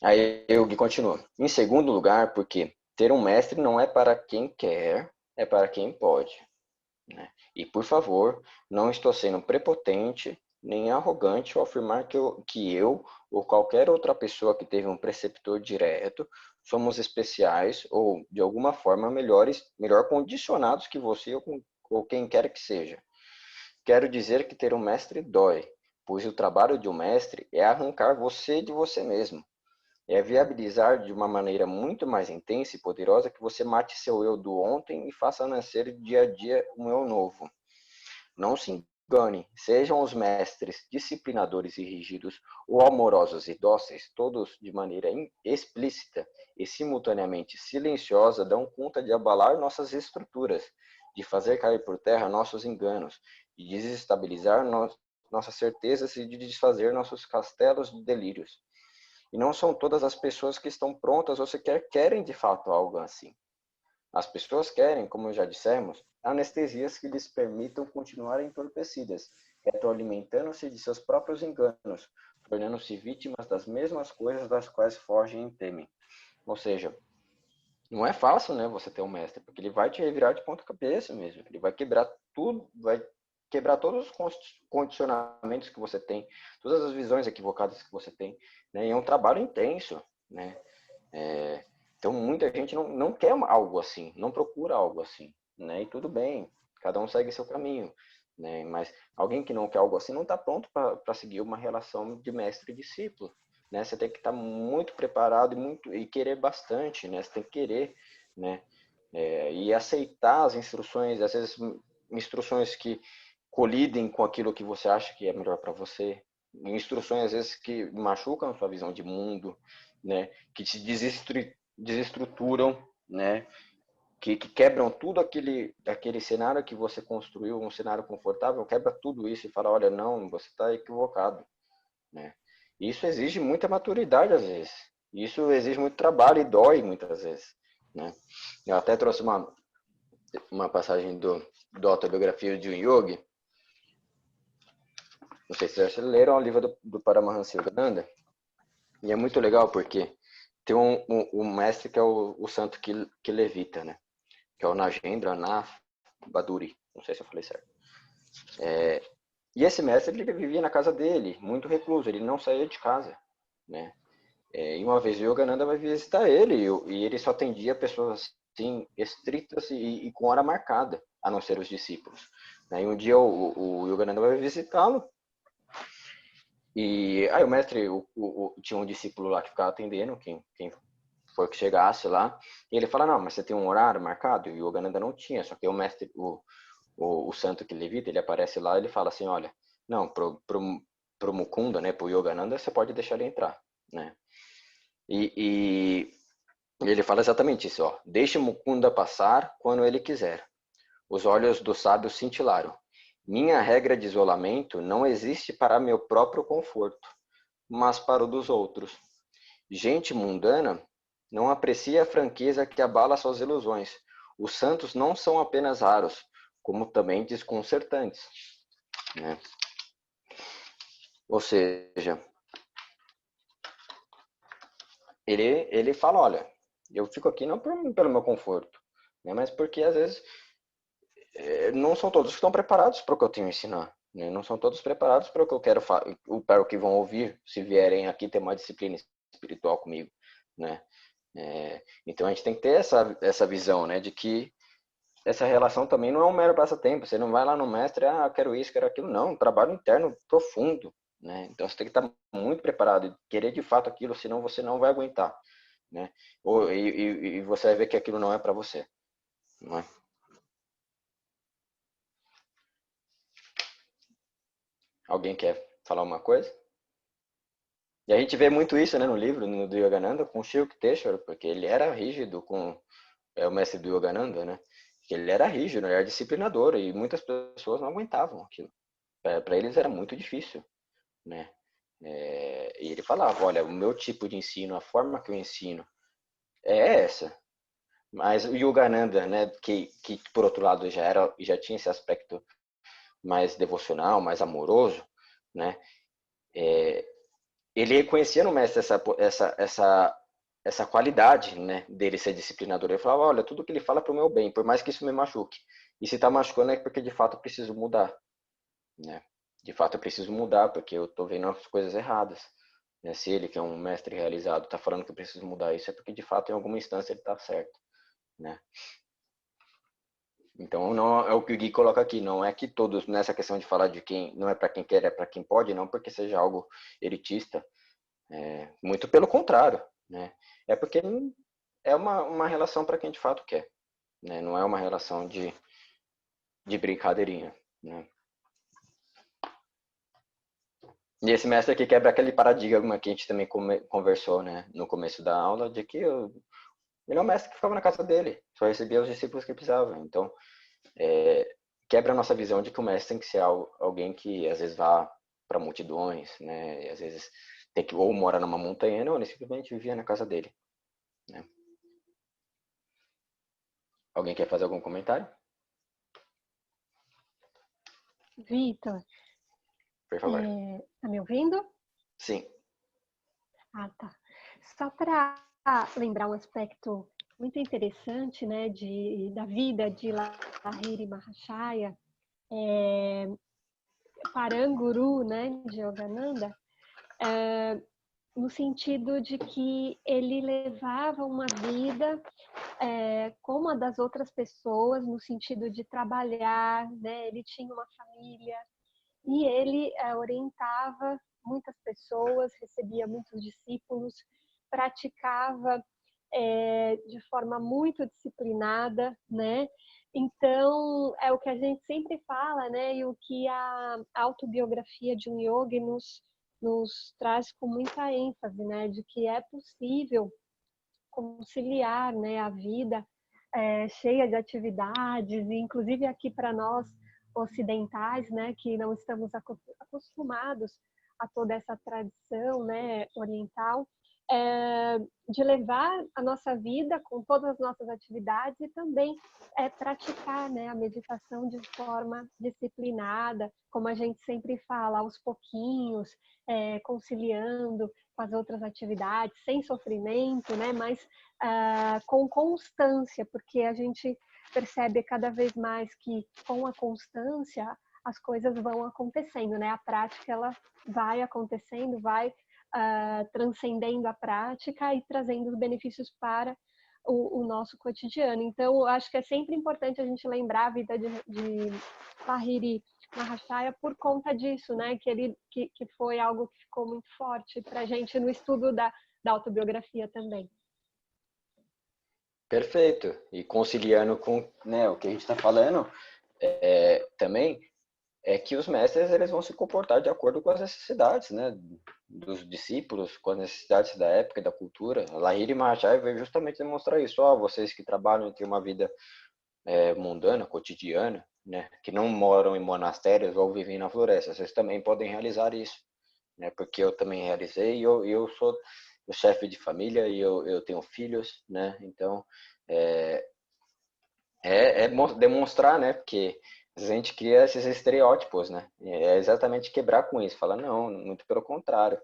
Aí o Gui continua. Em segundo lugar, porque ter um mestre não é para quem quer, é para quem pode, né? E, por favor, não estou sendo prepotente nem arrogante ao afirmar que eu ou qualquer outra pessoa que teve um preceptor direto somos especiais ou, de alguma forma, melhor condicionados que você ou quem quer que seja. Quero dizer que ter um mestre dói, pois o trabalho de um mestre é arrancar você de você mesmo. É viabilizar de uma maneira muito mais intensa e poderosa que você mate seu eu do ontem e faça nascer dia a dia um eu novo. Não se engane, sejam os mestres disciplinadores e rígidos ou amorosos e dóceis, todos de maneira explícita e simultaneamente silenciosa dão conta de abalar nossas estruturas, de fazer cair por terra nossos enganos, de desestabilizar nossas certezas e de desfazer nossos castelos de delírios. E não são todas as pessoas que estão prontas ou sequer querem de fato algo assim. As pessoas querem, como já dissemos, anestesias que lhes permitam continuar entorpecidas, retroalimentando-se de seus próprios enganos, tornando-se vítimas das mesmas coisas das quais fogem e temem. Ou seja, não é fácil, né, você ter um mestre, porque ele vai te revirar de ponta cabeça mesmo, ele vai quebrar tudo, vai quebrar todos os condicionamentos que você tem, todas as visões equivocadas que você tem, né? E é um trabalho intenso, né? Então muita gente não quer algo assim, não procura algo assim, né? E tudo bem, cada um segue seu caminho, né? Mas alguém que não quer algo assim não está pronto para seguir uma relação de mestre e discípulo, né? Você tem que estar muito preparado e querer bastante, né? Você tem que querer, né? E aceitar as instruções, às vezes instruções que colidem com aquilo que você acha que é melhor para você, instruções às vezes que machucam a sua visão de mundo, né? Que te desestruturam, né? Que quebram tudo aquele cenário que você construiu, um cenário confortável, quebra tudo isso e fala, olha, não, você está equivocado, né? Isso exige muita maturidade às vezes, isso exige muito trabalho e dói muitas vezes, né? Eu até trouxe uma passagem da autobiografia de um yogi. Não sei se vocês já leram o livro do Paramahansa Yogananda. E é muito legal porque tem um mestre que é o santo que levita, né? Que é o Nagendra Baduri. Não sei se eu falei certo. E esse mestre, ele vivia na casa dele, muito recluso. Ele não saía de casa, né? E uma vez o Yogananda vai visitar ele e ele só atendia pessoas assim, estritas e com hora marcada, a não ser os discípulos. E um dia o Yogananda vai visitá-lo. E aí o mestre tinha um discípulo lá que ficava atendendo, quem for que chegasse lá, e ele fala, não, mas você tem um horário marcado? E o Yogananda não tinha, só que o mestre, o santo que levita, ele aparece lá e ele fala assim, olha, não, pro Mukunda, né, pro Yogananda, você pode deixar ele entrar, né? E ele fala exatamente isso, ó, deixe Mukunda passar quando ele quiser. Os olhos do sábio cintilaram. Minha regra de isolamento não existe para meu próprio conforto, mas para o dos outros. Gente mundana não aprecia a franqueza que abala suas ilusões. Os santos não são apenas raros, como também desconcertantes, né? Ou seja, ele fala, olha, eu fico aqui não pelo meu conforto, né, mas porque às vezes não são todos que estão preparados para o que eu tenho a ensinar, né? Não são todos preparados para o que eu quero para o que vão ouvir se vierem aqui ter uma disciplina espiritual comigo, né? Então a gente tem que ter essa visão, né, de que essa relação também não é um mero passatempo. Você não vai lá no mestre, eu quero isso, quero aquilo, não. Um trabalho interno profundo, né? Então você tem que estar muito preparado e querer de fato aquilo, senão você não vai aguentar, né? E você vai ver que aquilo não é para você, não é? Alguém quer falar uma coisa? E a gente vê muito isso, né, no livro, do Yogananda, com o Shilkteshvara, porque ele era rígido com o mestre do Yogananda, né? Que ele era rígido, ele era disciplinador, e muitas pessoas não aguentavam aquilo. Para eles era muito difícil, né? E ele falava, olha, o meu tipo de ensino, a forma que eu ensino é essa. Mas o Yogananda, né, que por outro lado já tinha esse aspecto mais devocional, mais amoroso, né? Ele reconhecia no mestre essa qualidade, né, dele ser disciplinador. Ele falava, olha, tudo que ele fala é para o meu bem, por mais que isso me machuque. E se está machucando é porque de fato eu preciso mudar, né? De fato eu preciso mudar porque eu estou vendo as coisas erradas. Né? Se ele, que é um mestre realizado, está falando que eu preciso mudar isso, é porque de fato em alguma instância ele está certo, né? Então não é o que o Gui coloca aqui, não é que todos nessa questão de falar de quem não é para quem quer, é para quem pode, não porque seja algo elitista, muito pelo contrário, né? É porque é uma relação para quem de fato quer, né? Não é uma relação de brincadeirinha, né? E esse mestre aqui quebra aquele paradigma que a gente também conversou, né, no começo da aula, de que ele é um mestre que ficava na casa dele, só recebia os discípulos que precisavam. Então, quebra a nossa visão de que o mestre tem que ser alguém que às vezes vá para multidões, né, e às vezes tem que ou mora numa montanha, não, ele simplesmente vivia na casa dele, né? Alguém quer fazer algum comentário? Vitor, Por favor. tá me ouvindo? Sim. Ah, tá. Só para lembrar um aspecto muito interessante, né, da vida de Lahiri Mahashaya, Paranguru, né, de Yogananda, no sentido de que ele levava uma vida como a das outras pessoas, no sentido de trabalhar, né, ele tinha uma família e ele orientava muitas pessoas, recebia muitos discípulos, praticava de forma muito disciplinada, né? Então, é o que a gente sempre fala, né? E o que a autobiografia de um yogi nos traz com muita ênfase, né? De que é possível conciliar, né, a vida cheia de atividades, e inclusive aqui para nós ocidentais, né, que não estamos acostumados a toda essa tradição, né, oriental, de levar a nossa vida com todas as nossas atividades e também praticar, né, a meditação de forma disciplinada, como a gente sempre fala, aos pouquinhos, conciliando com as outras atividades, sem sofrimento, né, mas com constância, porque a gente percebe cada vez mais que com a constância as coisas vão acontecendo, né? A prática ela vai acontecendo, vai transcendendo a prática e trazendo os benefícios para o nosso cotidiano. Então, eu acho que é sempre importante a gente lembrar a vida de Lahiri Mahashaya por conta disso, né? Que foi algo que ficou muito forte para a gente no estudo da autobiografia também. Perfeito. E conciliando com, né, o que a gente está falando, também é que os mestres eles vão se comportar de acordo com as necessidades, né, dos discípulos, com as necessidades da época e da cultura. Lahiri Mahashaya veio justamente demonstrar isso. Vocês que trabalham e têm uma vida mundana, cotidiana, né, que não moram em monastérios ou vivem na floresta, vocês também podem realizar isso, né, porque eu também realizei e eu sou o chefe de família e eu tenho filhos, né, então demonstrar, né, porque a gente cria esses estereótipos, né, é exatamente quebrar com isso, falar não, muito pelo contrário,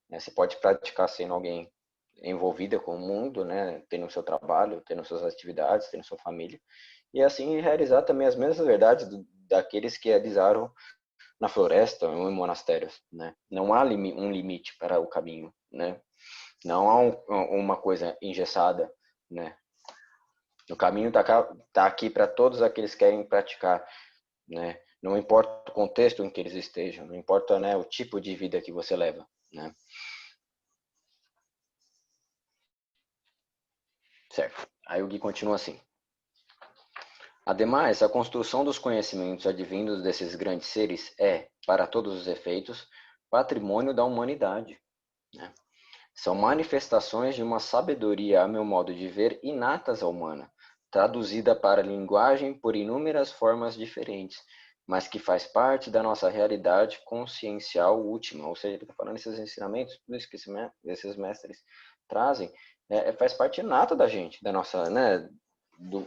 né, você pode praticar sendo alguém envolvida com o mundo, né, tendo o seu trabalho, tendo suas atividades, tendo sua família, e assim realizar também as mesmas verdades daqueles que realizaram na floresta ou em monastérios, né? Não há um limite para o caminho, né? Não há uma coisa engessada, né? O caminho tá aqui para todos aqueles que querem praticar, né? Não importa o contexto em que eles estejam, não importa, né, o tipo de vida que você leva, né? Certo. Aí o Gui continua assim. Ademais, a construção dos conhecimentos advindos desses grandes seres é, para todos os efeitos, patrimônio da humanidade, né? São manifestações de uma sabedoria, a meu modo de ver, inatas à humana, traduzida para a linguagem por inúmeras formas diferentes, mas que faz parte da nossa realidade consciencial última. Ou seja, ele está falando esses ensinamentos, tudo isso que esses mestres trazem, faz parte inata da gente, da nossa, né, do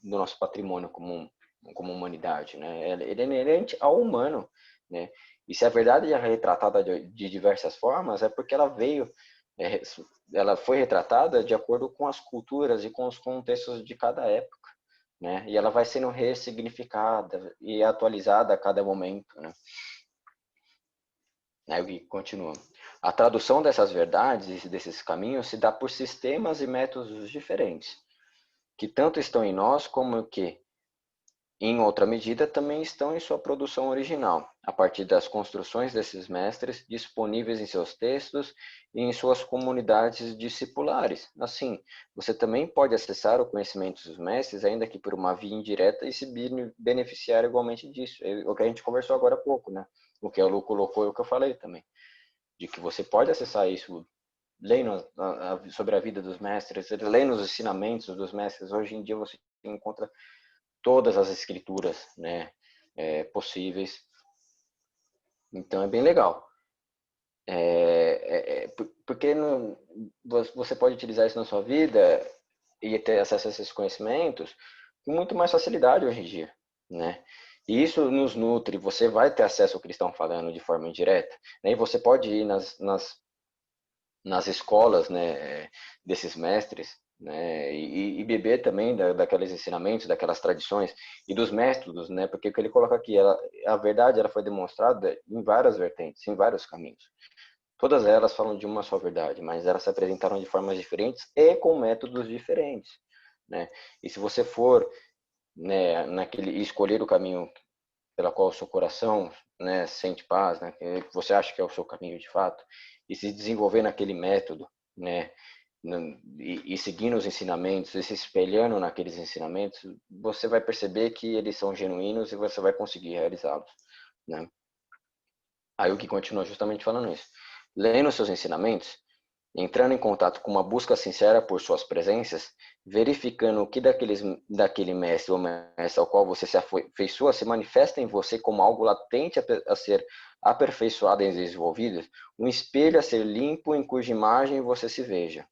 nosso patrimônio como humanidade, né? Ele é inerente ao humano, né? E se a verdade é retratada de diversas formas, é porque ela veio, ela foi retratada de acordo com as culturas e com os contextos de cada época, né? E ela vai sendo ressignificada e atualizada a cada momento, né? Aí o Gui continua. A tradução dessas verdades e desses caminhos se dá por sistemas e métodos diferentes, que tanto estão em nós como que, em outra medida, também estão em sua produção original, a partir das construções desses mestres disponíveis em seus textos e em suas comunidades discipulares. Assim, você também pode acessar o conhecimento dos mestres, ainda que por uma via indireta, e se beneficiar igualmente disso. É o que a gente conversou agora há pouco, né? O que a Lu colocou e o que eu falei também. De que você pode acessar isso lendo sobre a vida dos mestres, lendo os ensinamentos dos mestres. Hoje em dia você encontra todas as escrituras, né, possíveis. Então é bem legal. Porque você pode utilizar isso na sua vida e ter acesso a esses conhecimentos com muito mais facilidade hoje em dia, né? E isso nos nutre. Você vai ter acesso ao que eles estão falando de forma indireta, né? E você pode ir nas escolas, né, desses mestres, né, e beber também daqueles ensinamentos, daquelas tradições e dos métodos, né, porque o que ele coloca aqui, a verdade ela foi demonstrada em várias vertentes, em vários caminhos. Todas elas falam de uma só verdade, mas elas se apresentaram de formas diferentes e com métodos diferentes, né? E se você for, né, escolher o caminho pela qual o seu coração, né, sente paz, né, que você acha que é o seu caminho de fato, e se desenvolver naquele método, né, e seguindo os ensinamentos, e se espelhando naqueles ensinamentos, você vai perceber que eles são genuínos e você vai conseguir realizá-los, né? Aí o que continua justamente falando isso. Lendo seus ensinamentos, entrando em contato com uma busca sincera por suas presenças, verificando o que daquele mestre ou mestre ao qual você se afeiçoa se manifesta em você como algo latente a ser aperfeiçoado e desenvolvido, um espelho a ser limpo em cuja imagem você se veja,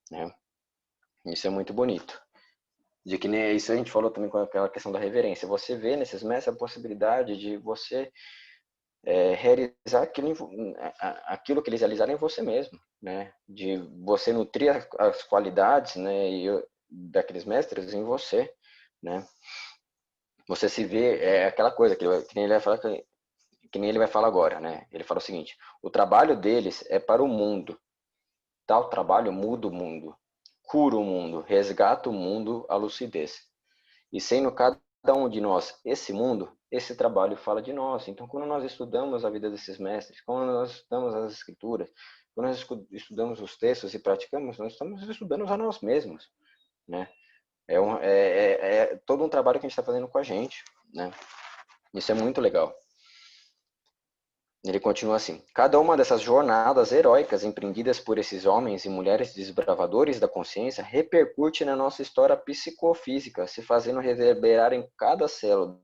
né? Isso é muito bonito. De que nem isso a gente falou também com aquela questão da reverência. Você vê nesses mestres a possibilidade de você realizar aquilo que eles realizaram em você mesmo, né? De você nutrir as qualidades, né, daqueles mestres em você, né? Você se vê, aquela coisa que nem ele vai falar, que nem ele vai falar agora, né? Ele fala o seguinte: o trabalho deles é para o mundo. Tal trabalho muda o mundo, cura o mundo, resgata o mundo à lucidez. E sendo cada um de nós esse mundo, esse trabalho fala de nós. Então, quando nós estudamos a vida desses mestres, quando nós estudamos as escrituras, quando nós estudamos os textos e praticamos, nós estamos estudando a nós mesmos, né? É todo um trabalho que a gente está fazendo com a gente, né? Isso é muito legal. Ele continua assim: cada uma dessas jornadas heróicas empreendidas por esses homens e mulheres desbravadores da consciência repercute na nossa história psicofísica, se fazendo reverberar em cada célula,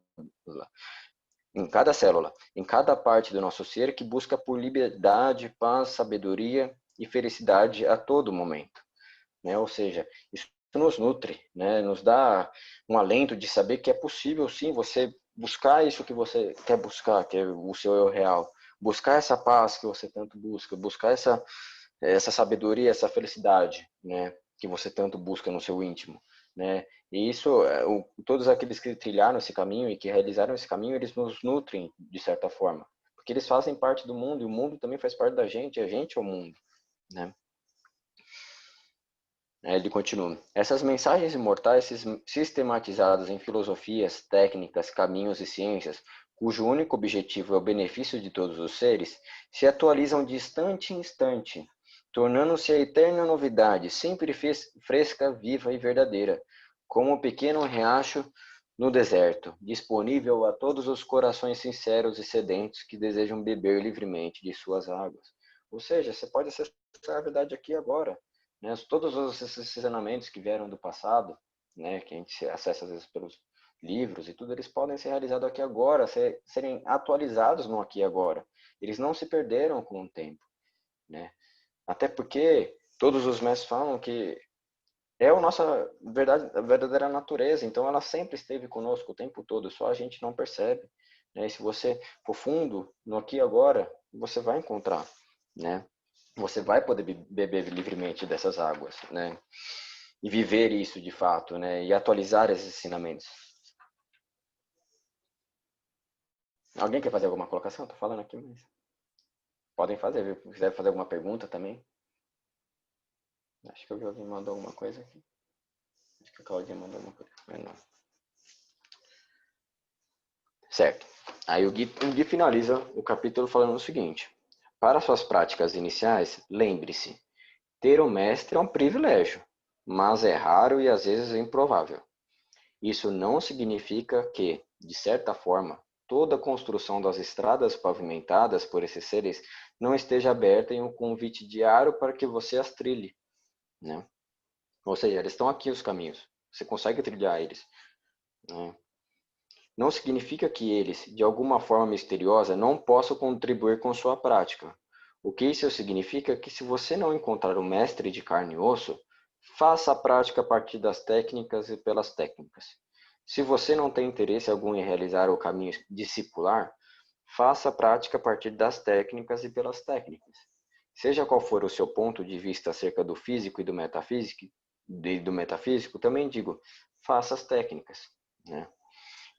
em cada parte do nosso ser que busca por liberdade, paz, sabedoria e felicidade a todo momento, né? Ou seja, isso nos nutre, né? Nos dá um alento de saber que é possível sim você buscar isso que você quer buscar, que é o seu eu real, buscar essa paz que você tanto busca, buscar essa sabedoria, essa felicidade, né, que você tanto busca no seu íntimo, né? E isso, todos aqueles que trilharam esse caminho e que realizaram esse caminho, eles nos nutrem de certa forma, porque eles fazem parte do mundo e o mundo também faz parte da gente, a gente é o mundo, né? Ele continua: essas mensagens imortais sistematizadas em filosofias, técnicas, caminhos e ciências, cujo único objetivo é o benefício de todos os seres, se atualizam de instante em instante, tornando-se a eterna novidade, sempre fresca, viva e verdadeira, como um pequeno riacho no deserto, disponível a todos os corações sinceros e sedentos que desejam beber livremente de suas águas. Ou seja, você pode acessar a verdade aqui agora, né? Todos esses ensinamentos que vieram do passado, né, que a gente acessa às vezes pelos livros e tudo, eles podem ser realizados aqui agora, serem atualizados no aqui e agora. Eles não se perderam com o tempo, né? Até porque todos os mestres falam que é a nossa verdadeira natureza, então ela sempre esteve conosco o tempo todo, só a gente não percebe, né? E se você for fundo no aqui e agora, você vai encontrar, né? Você vai poder beber livremente dessas águas, né? E viver isso de fato, né? E atualizar esses ensinamentos. Alguém quer fazer alguma colocação? Estou falando aqui, mas podem fazer. Se quiser fazer alguma pergunta também. Acho que alguém mandou alguma coisa aqui. Acho que a Claudinha mandou alguma coisa. Mas não. Certo. Aí o Gui finaliza o capítulo falando o seguinte. Para suas práticas iniciais, lembre-se, ter um mestre é um privilégio, mas é raro e às vezes improvável. Isso não significa que, de certa forma, toda a construção das estradas pavimentadas por esses seres não esteja aberta em um convite diário para que você as trilhe, né? Ou seja, eles estão aqui os caminhos, você consegue trilhar eles, né? Não significa que eles, de alguma forma misteriosa, não possam contribuir com sua prática. O que isso significa é que se você não encontrar o mestre de carne e osso, faça a prática a partir das técnicas e pelas técnicas. Se você não tem interesse algum em realizar o caminho discipular, faça a prática a partir das técnicas e pelas técnicas. Seja qual for o seu ponto de vista acerca do físico e do metafísico, também digo, faça as técnicas, né?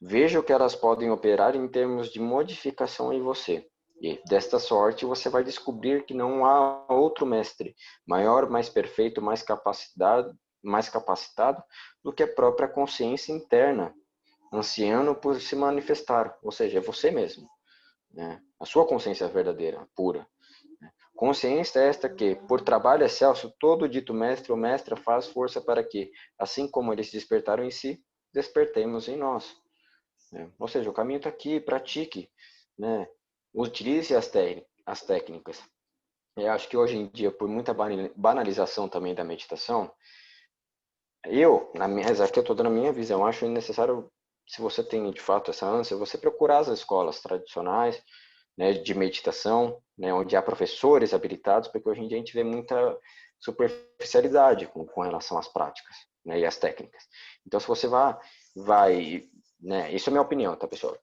Veja o que elas podem operar em termos de modificação em você. E, desta sorte, você vai descobrir que não há outro mestre maior, mais perfeito, mais capacitado do que a própria consciência interna, ansiando por se manifestar. Ou seja, é você mesmo, né? A sua consciência verdadeira, pura. Consciência é esta que, por trabalho excelso, todo dito mestre ou mestra faz força para que, assim como eles despertaram em si, despertemos em nós. Ou seja, o caminho está aqui, pratique, né? Utilize as técnicas. Eu acho que hoje em dia, por muita banalização também da meditação, aqui eu estou dando a minha visão, acho necessário, se você tem de fato essa ânsia, você procurar as escolas tradicionais, né, de meditação, né, onde há professores habilitados, porque hoje em dia a gente vê muita superficialidade com relação às práticas, né, e às técnicas. Então, se você vai, né, isso é minha opinião, tá, pessoal?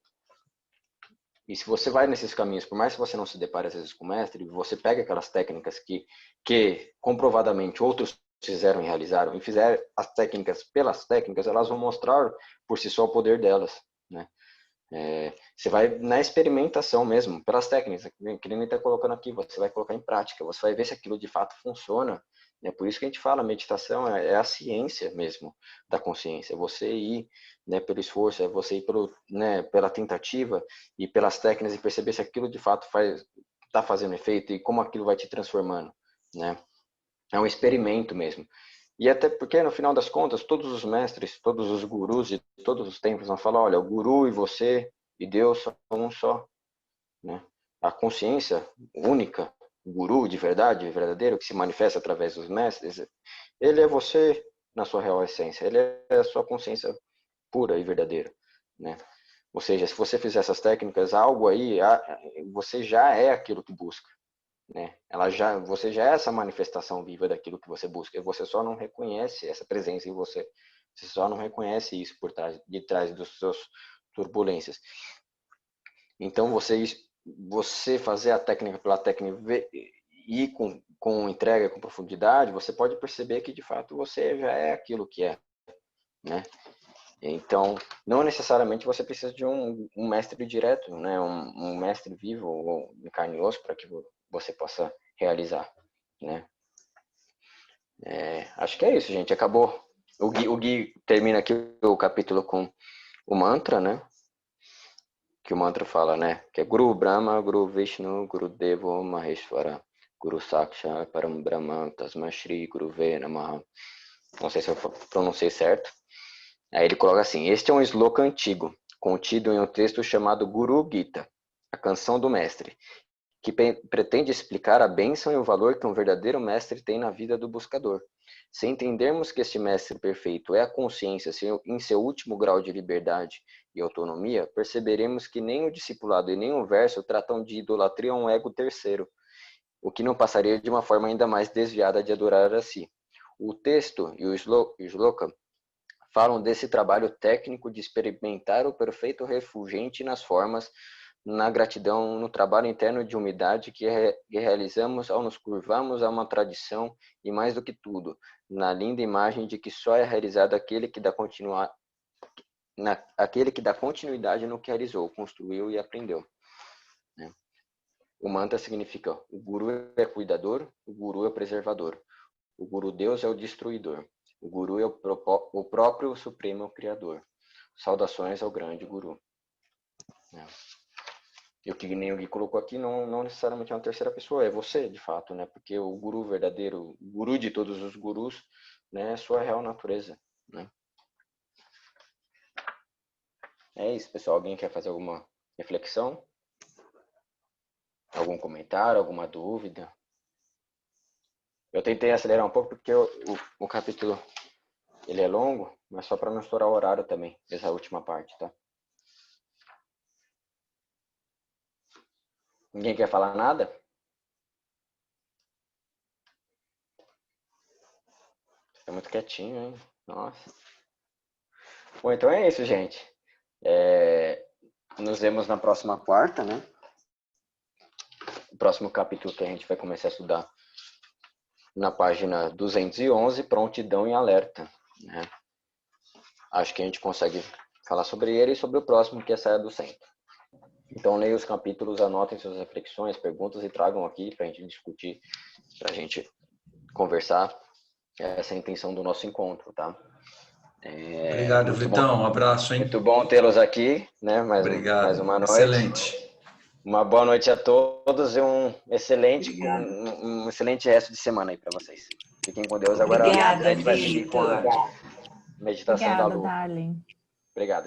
E se você vai nesses caminhos, por mais que você não se depare às vezes com o mestre, você pega aquelas técnicas que comprovadamente outros fizeram e realizaram, e fizeram as técnicas pelas técnicas, elas vão mostrar por si só o poder delas, né? Você vai na experimentação mesmo, pelas técnicas, que nem está colocando aqui, você vai colocar em prática, você vai ver se aquilo de fato funciona. É por isso que a gente fala, meditação é a ciência mesmo da consciência, é você ir, né, pelo esforço, é você ir pela tentativa e pelas técnicas e perceber se aquilo de fato está fazendo efeito e como aquilo vai te transformando, né? É um experimento mesmo. E até porque, no final das contas, todos os mestres, todos os gurus de todos os tempos vão falar, olha, o guru e você e Deus são um só, né? A consciência única, o guru de verdade, verdadeiro, que se manifesta através dos mestres, ele é você na sua real essência, ele é a sua consciência pura e verdadeira, né? Ou seja, se você fizer essas técnicas, algo aí, você já é aquilo que busca, né? Você já é essa manifestação viva daquilo que você busca, e você só não reconhece essa presença em você. Você só não reconhece isso de trás dos seus turbulências. Então, você fazer a técnica pela técnica e com entrega, com profundidade, você pode perceber que de fato você já é aquilo que é, né? Então, não necessariamente você precisa de um mestre direto, né? Um mestre vivo ou em carne e osso para que você possa realizar, né? Acho que é isso, gente. Acabou. O Gui termina aqui o capítulo com o mantra, né? Que o mantra fala, né? Que é Guru Brahma, Guru Vishnu, Guru Devo Maheshwara, Guru Saksha Param Brahman Tasma Shri Guru Ve Namaha. Não sei se eu pronunciei certo. Aí ele coloca assim: este é um sloka antigo, contido em um texto chamado Guru Gita, a canção do mestre, que pretende explicar a bênção e o valor que um verdadeiro mestre tem na vida do buscador. Se entendermos que este mestre perfeito é a consciência em seu último grau de liberdade e autonomia, perceberemos que nem o discipulado e nem o verso tratam de idolatria a um ego terceiro, o que não passaria de uma forma ainda mais desviada de adorar a si. O texto e o sloka falam desse trabalho técnico de experimentar o perfeito refulgente nas formas, na gratidão, no trabalho interno de humildade que realizamos ao nos curvarmos a uma tradição e, mais do que tudo, na linda imagem de que só é realizado aquele que dá continuidade no que realizou, construiu e aprendeu. Né? O mantra significa: o Guru é cuidador, o Guru é preservador, o Guru Deus é o destruidor, o Guru é o próprio Supremo Criador. Saudações ao grande Guru. Né? E o que nem o Gui colocou aqui não necessariamente é uma terceira pessoa, é você, de fato, né? Porque o Guru verdadeiro, o Guru de todos os Gurus, né, é sua real natureza, né? É isso, pessoal. Alguém quer fazer alguma reflexão? Algum comentário, alguma dúvida? Eu tentei acelerar um pouco porque o capítulo ele é longo, mas só para não estourar o horário também, essa última parte, tá? Ninguém quer falar nada? Tá muito quietinho, hein? Nossa. Bom, então é isso, gente. Nos vemos na próxima quarta, né? O próximo capítulo que a gente vai começar a estudar na página 211, prontidão e alerta, né? Acho que a gente consegue falar sobre ele e sobre o próximo, que é a saia do centro. Então, leiam os capítulos, anotem suas reflexões, perguntas e tragam aqui para a gente discutir, para a gente conversar. Essa é a intenção do nosso encontro, tá? Obrigado, Vitão. Um abraço, hein? Muito bom tê-los aqui, né? Obrigado. Mais uma noite. Excelente. Uma boa noite a todos e um excelente resto de semana aí para vocês. Fiquem com Deus. Agora Obrigada, a gente vai seguir com a Vitor. meditação da lua. Darling. Obrigado.